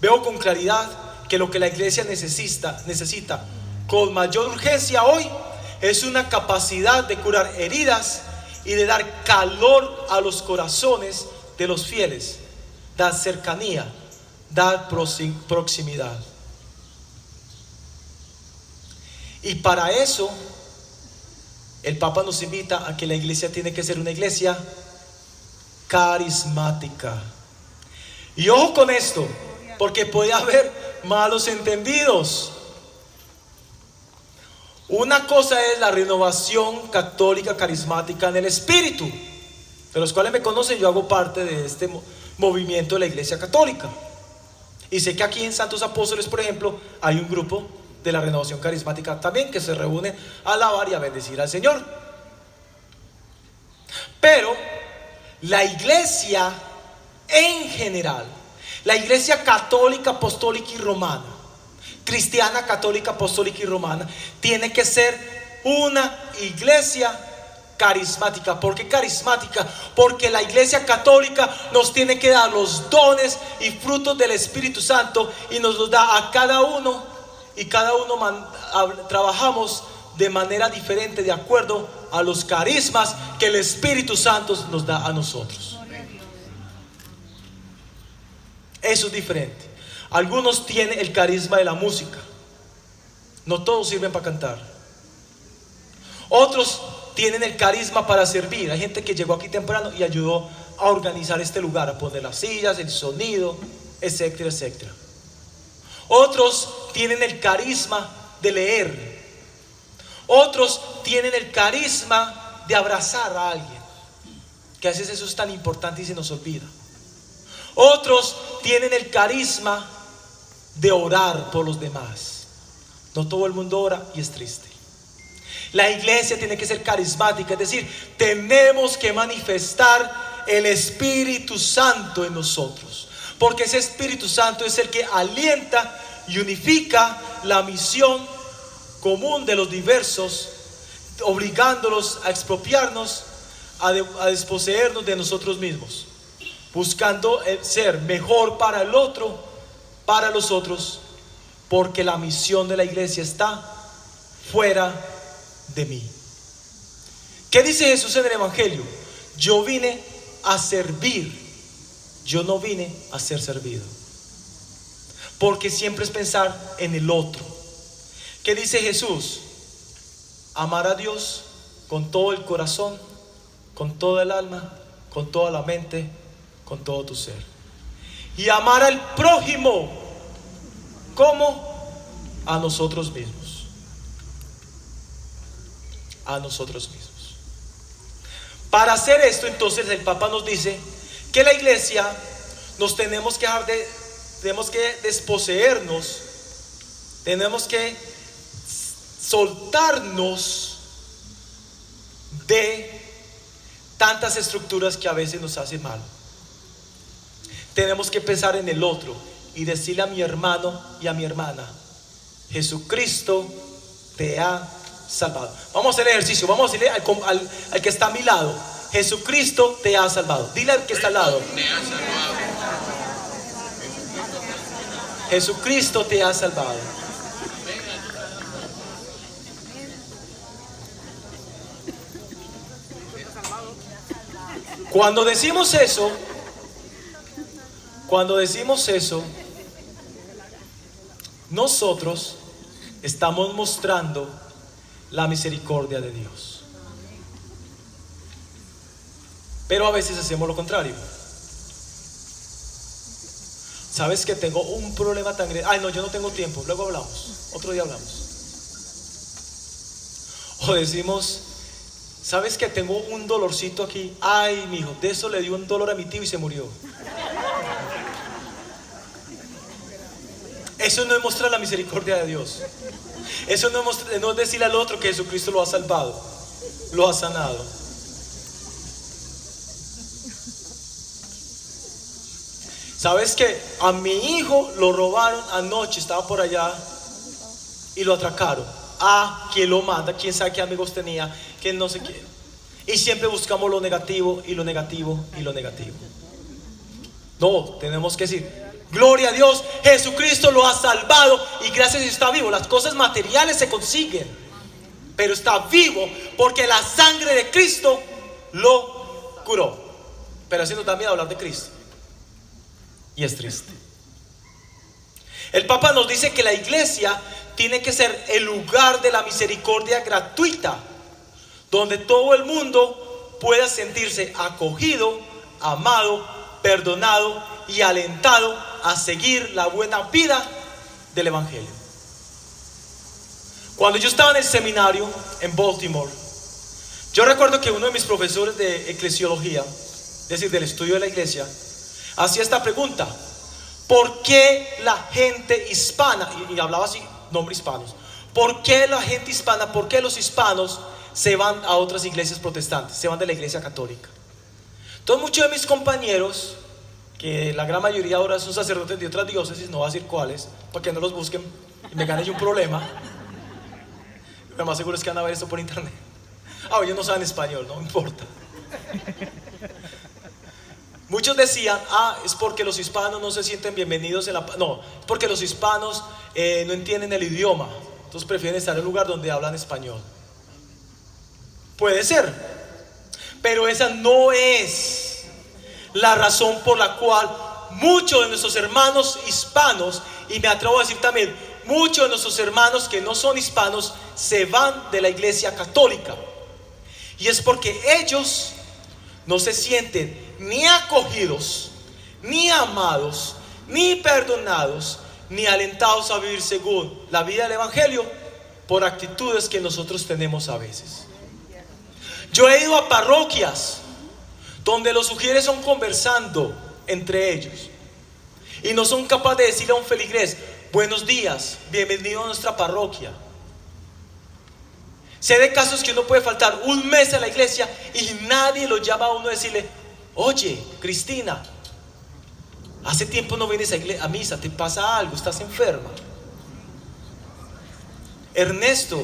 veo con claridad que lo que la iglesia necesita con mayor urgencia hoy es una capacidad de curar heridas y de dar calor a los corazones de los fieles, dar cercanía, dar proximidad. Y para eso el Papa nos invita a que la iglesia tiene que ser una iglesia carismática. Y ojo con esto, porque puede haber malos entendidos. Una cosa es la renovación católica carismática en el espíritu, de los cuales me conocen. Yo hago parte de este movimiento de la iglesia católica, y sé que aquí en Santos Apóstoles, por ejemplo, hay un grupo de la renovación carismática también que se reúne a alabar y a bendecir al Señor. Pero la iglesia en general, la iglesia católica, apostólica y romana, cristiana, católica, apostólica y romana, tiene que ser una iglesia carismática. ¿Por qué carismática? Porque la iglesia católica nos tiene que dar los dones y frutos del Espíritu Santo, y nos los da a cada uno, y cada uno trabajamos de manera diferente de acuerdo a los carismas que el Espíritu Santo nos da a nosotros. Eso es diferente. Algunos tienen el carisma de la música, no todos sirven para cantar. Otros tienen el carisma para servir. Hay gente que llegó aquí temprano y ayudó a organizar este lugar, a poner las sillas, el sonido, etcétera, etcétera. Otros tienen el carisma de leer. Otros tienen el carisma de abrazar a alguien, que a veces eso es tan importante y se nos olvida. Otros tienen el carisma de orar por los demás. No todo el mundo ora y es triste. La iglesia tiene que ser carismática, es decir, tenemos que manifestar el Espíritu Santo en nosotros, porque ese Espíritu Santo es el que alienta y unifica la misión común de los diversos, obligándolos a expropiarnos, a desposeernos de nosotros mismos, buscando ser mejor para el otro, para los otros, porque la misión de la iglesia está fuera de mí. ¿Qué dice Jesús en el Evangelio? Yo vine a servir, yo no vine a ser servido. Porque siempre es pensar en el otro. ¿Qué dice Jesús? Amar a Dios con todo el corazón, con toda el alma, con toda la mente, con todo tu ser. Y amar al prójimo como a nosotros mismos. A nosotros mismos. Para hacer esto, entonces, el Papa nos dice que la iglesia nos tenemos que desposeernos, tenemos que soltarnos de tantas estructuras que a veces nos hacen mal. Tenemos que pensar en el otro y decirle a mi hermano y a mi hermana: Jesucristo te ha salvado. Vamos a hacer el ejercicio. Vamos a decirle al que está a mi lado: Jesucristo te ha salvado. Dile al que está al lado: Jesucristo te ha salvado. Cuando decimos eso, nosotros estamos mostrando la misericordia de Dios. Pero a veces hacemos lo contrario. ¿Sabes que tengo un problema tan grande? Ay, no, yo no tengo tiempo, luego hablamos, otro día hablamos. O decimos: ¿sabes que tengo un dolorcito aquí? Ay, mijo, de eso le dio un dolor a mi tío y se murió. Eso no es mostrar la misericordia de Dios. Eso no es decirle al otro que Jesucristo lo ha salvado, lo ha sanado. ¿Sabes que a mi hijo lo robaron anoche? Estaba por allá y lo atracaron. ¿Quién lo manda? ¿Quién sabe qué amigos tenía? ¿Quién no sé qué? Y siempre buscamos lo negativo y lo negativo y lo negativo. No, tenemos que decir: gloria a Dios, Jesucristo lo ha salvado y gracias a Dios está vivo. Las cosas materiales se consiguen, pero está vivo porque la sangre de Cristo lo curó. Pero haciendo también hablar de Cristo. Y es triste. El Papa nos dice que la iglesia tiene que ser el lugar de la misericordia gratuita, donde todo el mundo pueda sentirse acogido, amado, perdonado y alentado a seguir la buena vida del Evangelio. Cuando yo estaba en el seminario en Baltimore, yo recuerdo que uno de mis profesores de eclesiología, es decir, del estudio de la iglesia, hacía esta pregunta: ¿por qué la gente hispana, y hablaba así, nombres hispanos, por qué la gente hispana, por qué los hispanos se van a otras iglesias protestantes, se van de la iglesia católica? Entonces muchos de mis compañeros, que la gran mayoría ahora son sacerdotes de otras diócesis, no voy a decir cuáles, para que no los busquen y me ganen yo un problema. Lo más seguro es que van a ver esto por internet. Ellos no saben español, no importa. Muchos decían: es porque los hispanos no se sienten bienvenidos en la... No, es porque los hispanos no entienden el idioma, entonces prefieren estar en un lugar donde hablan español. Puede ser, pero esa no es la razón por la cual muchos de nuestros hermanos hispanos, y me atrevo a decir también muchos de nuestros hermanos que no son hispanos, se van de la iglesia católica. Y es porque ellos no se sienten ni acogidos, ni amados, ni perdonados, ni alentados a vivir según la vida del Evangelio por actitudes que nosotros tenemos a veces. Yo he ido a parroquias donde los sugieres son conversando entre ellos y no son capaces de decirle a un feligrés: buenos días, bienvenido a nuestra parroquia. Sé de casos que uno puede faltar un mes a la iglesia y nadie lo llama a uno a decirle: oye, Cristina, hace tiempo no vienes a misa, ¿te pasa algo? ¿Estás enferma? Ernesto,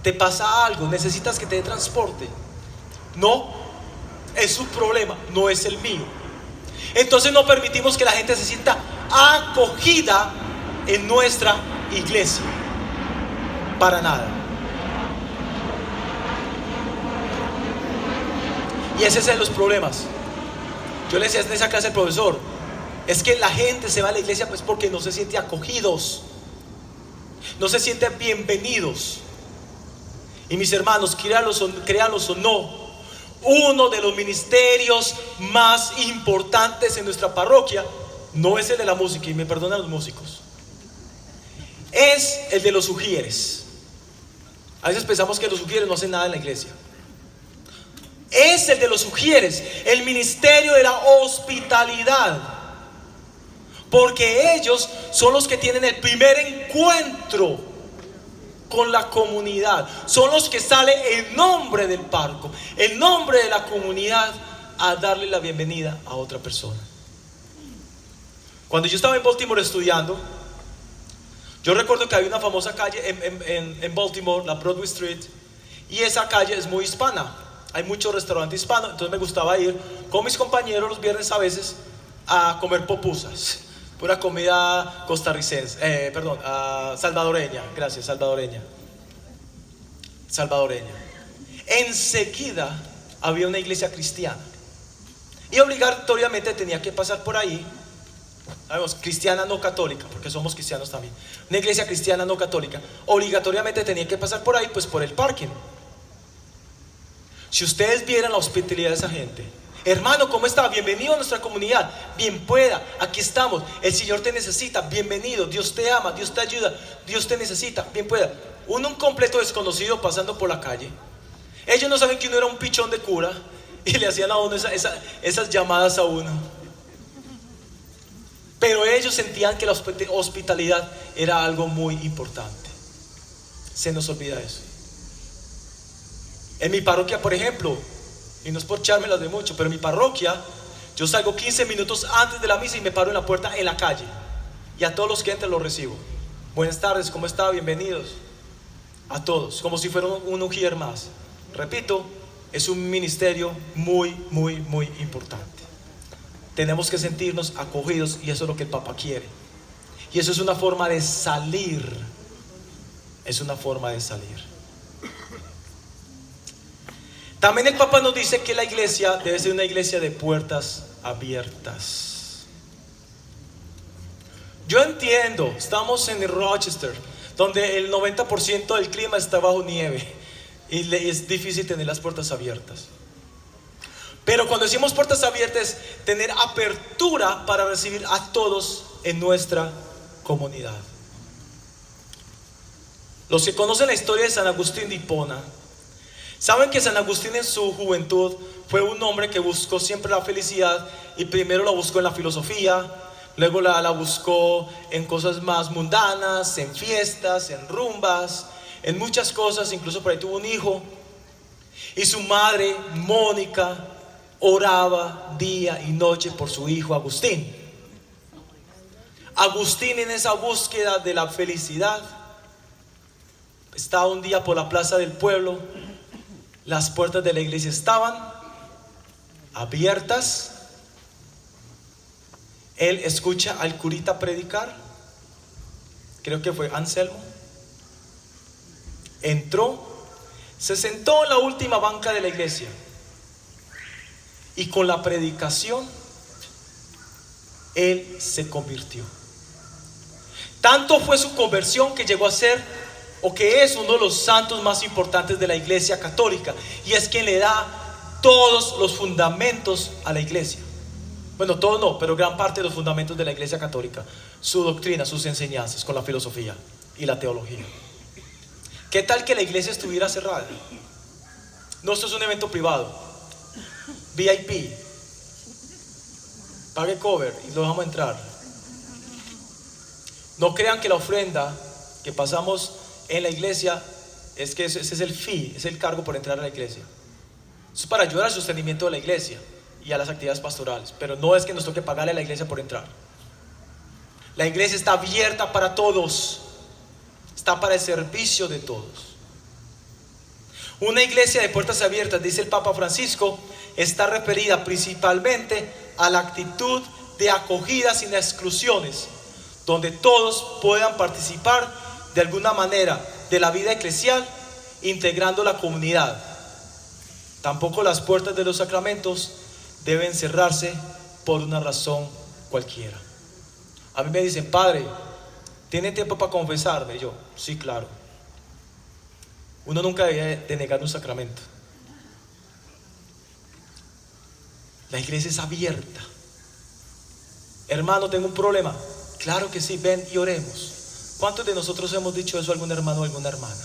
¿te pasa algo? ¿Necesitas que te dé transporte? No, es su problema, no es el mío. Entonces no permitimos que la gente se sienta acogida en nuestra iglesia, para nada. Y ese es uno de los problemas. Yo le decía en esa clase al profesor: es que la gente se va a la iglesia pues porque no se siente acogidos. no se sienten bienvenidos. Y mis hermanos, créanlos o no, uno de los ministerios más importantes en nuestra parroquia no es el de la música, y me perdonan los músicos, es el de los ujieres. A veces pensamos que los ujieres no hacen nada en la iglesia. Es el de los ujieres, el ministerio de la hospitalidad, porque ellos son los que tienen el primer encuentro con la comunidad, son los que salen en nombre del párroco, en nombre de la comunidad, a darle la bienvenida a otra persona. Cuando yo estaba en Baltimore estudiando, yo recuerdo que había una famosa calle en Baltimore, la Broadway Street, y esa calle es muy hispana. Hay muchos restaurantes hispanos, entonces me gustaba ir con mis compañeros los viernes a veces a comer pupusas, pura comida costarricense, salvadoreña, gracias, salvadoreña. Enseguida había una iglesia cristiana y obligatoriamente tenía que pasar por ahí. Sabemos, cristiana no católica, porque somos cristianos también. Una iglesia cristiana no católica, obligatoriamente tenía que pasar por ahí, pues por el parking. Si ustedes vieran la hospitalidad de esa gente, hermano, ¿cómo está? Bienvenido a nuestra comunidad. Bien pueda, aquí estamos. El Señor te necesita, bienvenido. Dios te ama, Dios te ayuda, Dios te necesita, bien pueda. Un completo desconocido pasando por la calle. Ellos no saben que uno era un pichón de cura y le hacían a uno esas llamadas a uno. Pero ellos sentían que la hospitalidad era algo muy importante. Se nos olvida eso. En mi parroquia, por ejemplo, y no es por echármelas de mucho, pero en mi parroquia yo salgo 15 minutos antes de la misa y me paro en la puerta en la calle, y a todos los que entran los recibo. Buenas tardes, ¿cómo está? Bienvenidos. A todos, como si fuera un ujier más. Repito, es un ministerio muy, muy, muy importante. Tenemos que sentirnos acogidos, y eso es lo que el Papa quiere. Y eso es una forma de salir. Es una forma de salir. También el Papa nos dice que la iglesia debe ser una iglesia de puertas abiertas. Yo entiendo, estamos en Rochester, donde el 90% del clima está bajo nieve y es difícil tener las puertas abiertas. Pero cuando decimos puertas abiertas, es tener apertura para recibir a todos en nuestra comunidad. Los que conocen la historia de San Agustín de Hipona saben que San Agustín en su juventud fue un hombre que buscó siempre la felicidad, y primero la buscó en la filosofía, luego la buscó en cosas más mundanas, en fiestas, en rumbas, en muchas cosas. Incluso por ahí tuvo un hijo, y su madre, Mónica, oraba día y noche por su hijo Agustín. Agustín, en esa búsqueda de la felicidad, estaba un día por la plaza del pueblo. Las puertas de la iglesia estaban abiertas. Él escucha al curita predicar, creo que fue Anselmo. Entró, se sentó en la última banca de la iglesia, y con la predicación él se convirtió. Tanto fue su conversión que llegó a ser, o que es, uno de los santos más importantes de la iglesia católica, y es quien le da todos los fundamentos a la iglesia. Bueno, todos no, pero gran parte de los fundamentos de la iglesia católica, su doctrina, sus enseñanzas, con la filosofía y la teología. ¿Qué tal que la iglesia estuviera cerrada? No, esto es un evento privado, VIP, pague cover y lo dejamos entrar. No crean que la ofrenda que pasamos en la iglesia es que ese es el fee, es el cargo por entrar a la iglesia. Eso es para ayudar al sostenimiento de la iglesia y a las actividades pastorales, pero no es que nos toque pagarle a la iglesia por entrar. La iglesia está abierta para todos, está para el servicio de todos. Una iglesia de puertas abiertas, dice el Papa Francisco, está referida principalmente a la actitud de acogida sin exclusiones, donde todos puedan participar de alguna manera de la vida eclesial, integrando la comunidad. Tampoco las puertas de los sacramentos deben cerrarse por una razón cualquiera. A mí me dicen: padre, ¿tiene tiempo para confesarme? Y yo, sí, claro. Uno nunca debe de negar un sacramento. La iglesia es abierta. Hermano, tengo un problema. Claro que sí, ven y oremos. ¿Cuántos de nosotros hemos dicho eso a algún hermano o alguna hermana?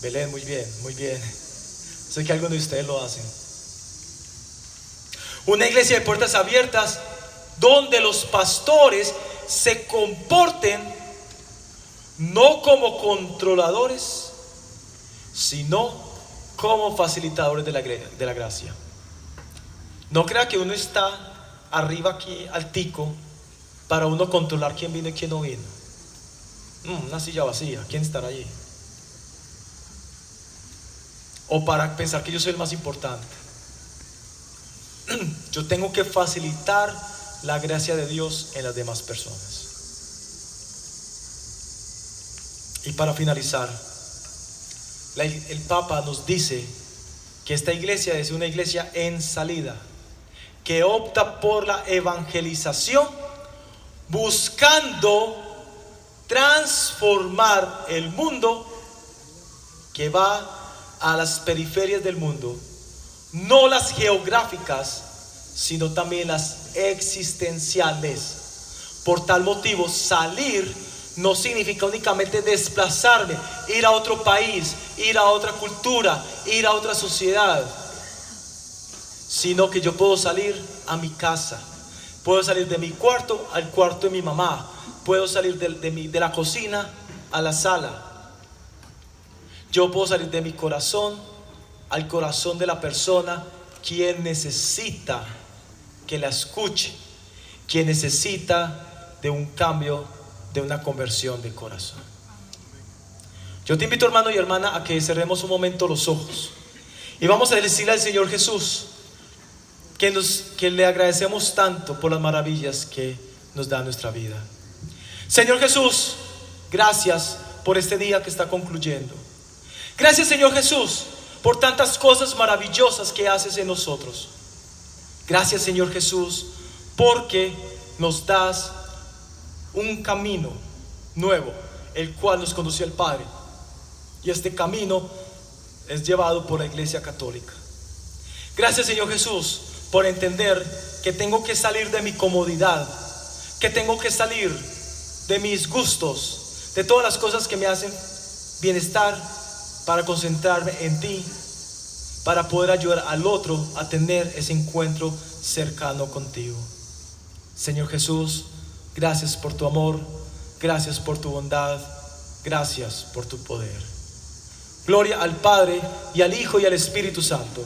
Belén, muy bien, muy bien. Sé que algunos de ustedes lo hacen. Una iglesia de puertas abiertas donde los pastores se comporten no como controladores, sino como facilitadores de la gracia. No crea que uno está arriba aquí altico para uno controlar quién vino y quién no vino. Una silla vacía, ¿quién estará allí? O para pensar que yo soy el más importante. Yo tengo que facilitar la gracia de Dios en las demás personas. Y para finalizar, el Papa nos dice que esta iglesia es una iglesia en salida, que opta por la evangelización, buscando transformar el mundo, que va a las periferias del mundo, no las geográficas, sino también las existenciales. Por tal motivo, salir no significa únicamente desplazarme, ir a otro país, ir a otra cultura, ir a otra sociedad, sino que yo puedo salir a mi casa, puedo salir de mi cuarto al cuarto de mi mamá, puedo salir de la cocina a la sala. Yo puedo salir de mi corazón al corazón de la persona quien necesita que la escuche, quien necesita de un cambio, de una conversión de corazón. Yo te invito, hermano y hermana, a que cerremos un momento los ojos y vamos a decirle al Señor Jesús que le agradecemos tanto por las maravillas que nos da nuestra vida. Señor Jesús, gracias por este día que está concluyendo. Gracias, Señor Jesús, por tantas cosas maravillosas que haces en nosotros. Gracias, Señor Jesús, porque nos das un camino nuevo, el cual nos conduce al Padre. Y este camino es llevado por la Iglesia Católica. Gracias, Señor Jesús, por entender que tengo que salir de mi comodidad, que tengo que salir de mis gustos, de todas las cosas que me hacen bienestar, para concentrarme en ti, para poder ayudar al otro a tener ese encuentro cercano contigo. Señor Jesús, gracias por tu amor, gracias por tu bondad, gracias por tu poder. Gloria al Padre y al Hijo y al Espíritu Santo.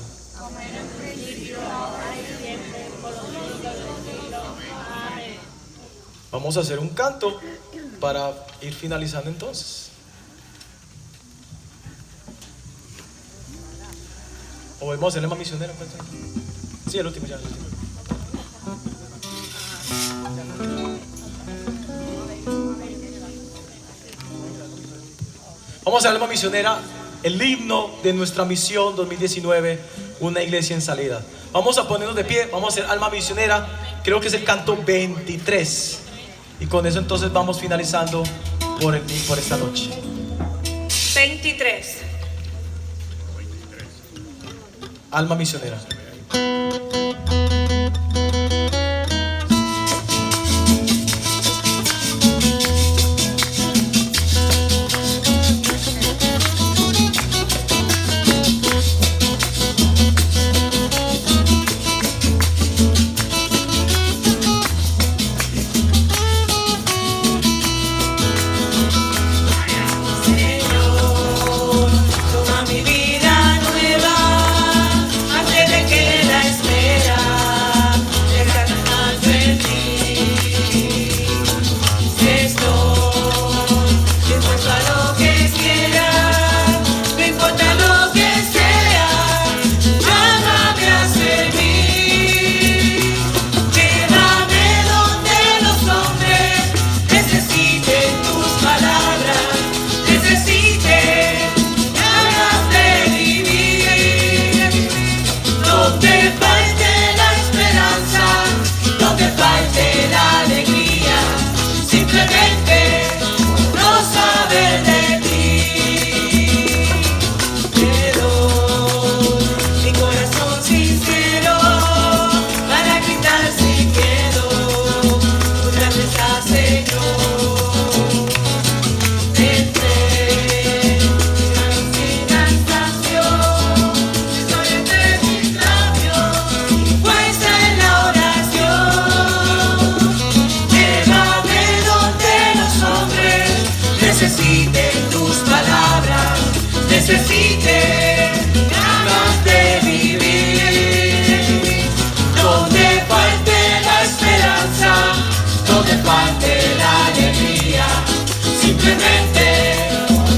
Vamos a hacer un canto para ir finalizando entonces. O vamos a hacer el más misionero. Sí, el último ya. Vamos a hacer alma misionera, el himno de nuestra misión 2019, una iglesia en salida. Vamos a ponernos de pie, vamos a hacer alma misionera, creo que es el canto 23. Y con eso entonces vamos finalizando por esta noche. 23. Alma misionera. Toma mi vida nueva antes de que la espera. simplemente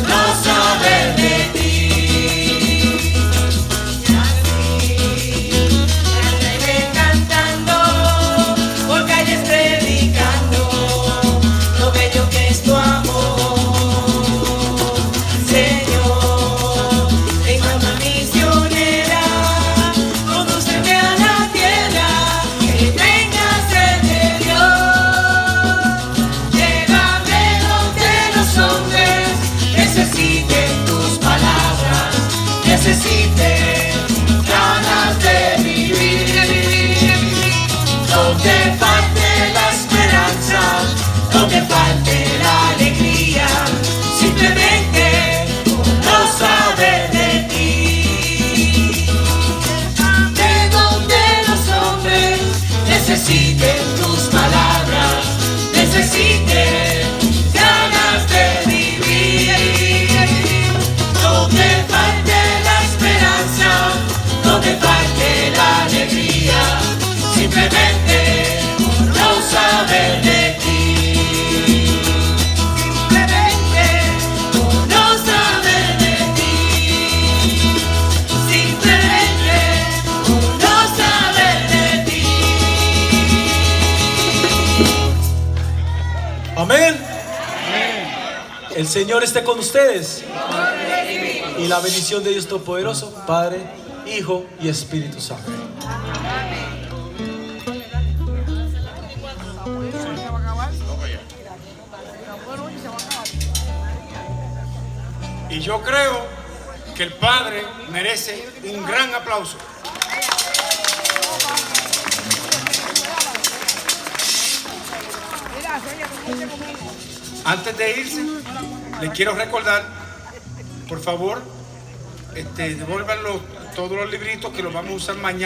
no saber de ti. Cantando, por calles predicando lo bello que es tu amor, Señor. En alma misionera, condúceme a la tierra que tenga sed de Dios. Llévame donde los hombres necesiten tus palabras, necesiten ganas de vivir. Donde falte la esperanza, donde falte la alegría, simplemente no saber de ti. De donde los hombres necesiten tus palabras, necesiten ganas de vivir. Donde falte la esperanza, donde falte la alegría, simplemente no saber de ti. Simplemente no saber de ti. Simplemente no saber de ti. Amén. El Señor esté con ustedes. Y la bendición de Dios Todopoderoso, Padre, Hijo y Espíritu Santo. Y yo creo que el Padre merece un gran aplauso. Antes de irse, les quiero recordar, por favor, devuelvan todos los libritos que los vamos a usar mañana.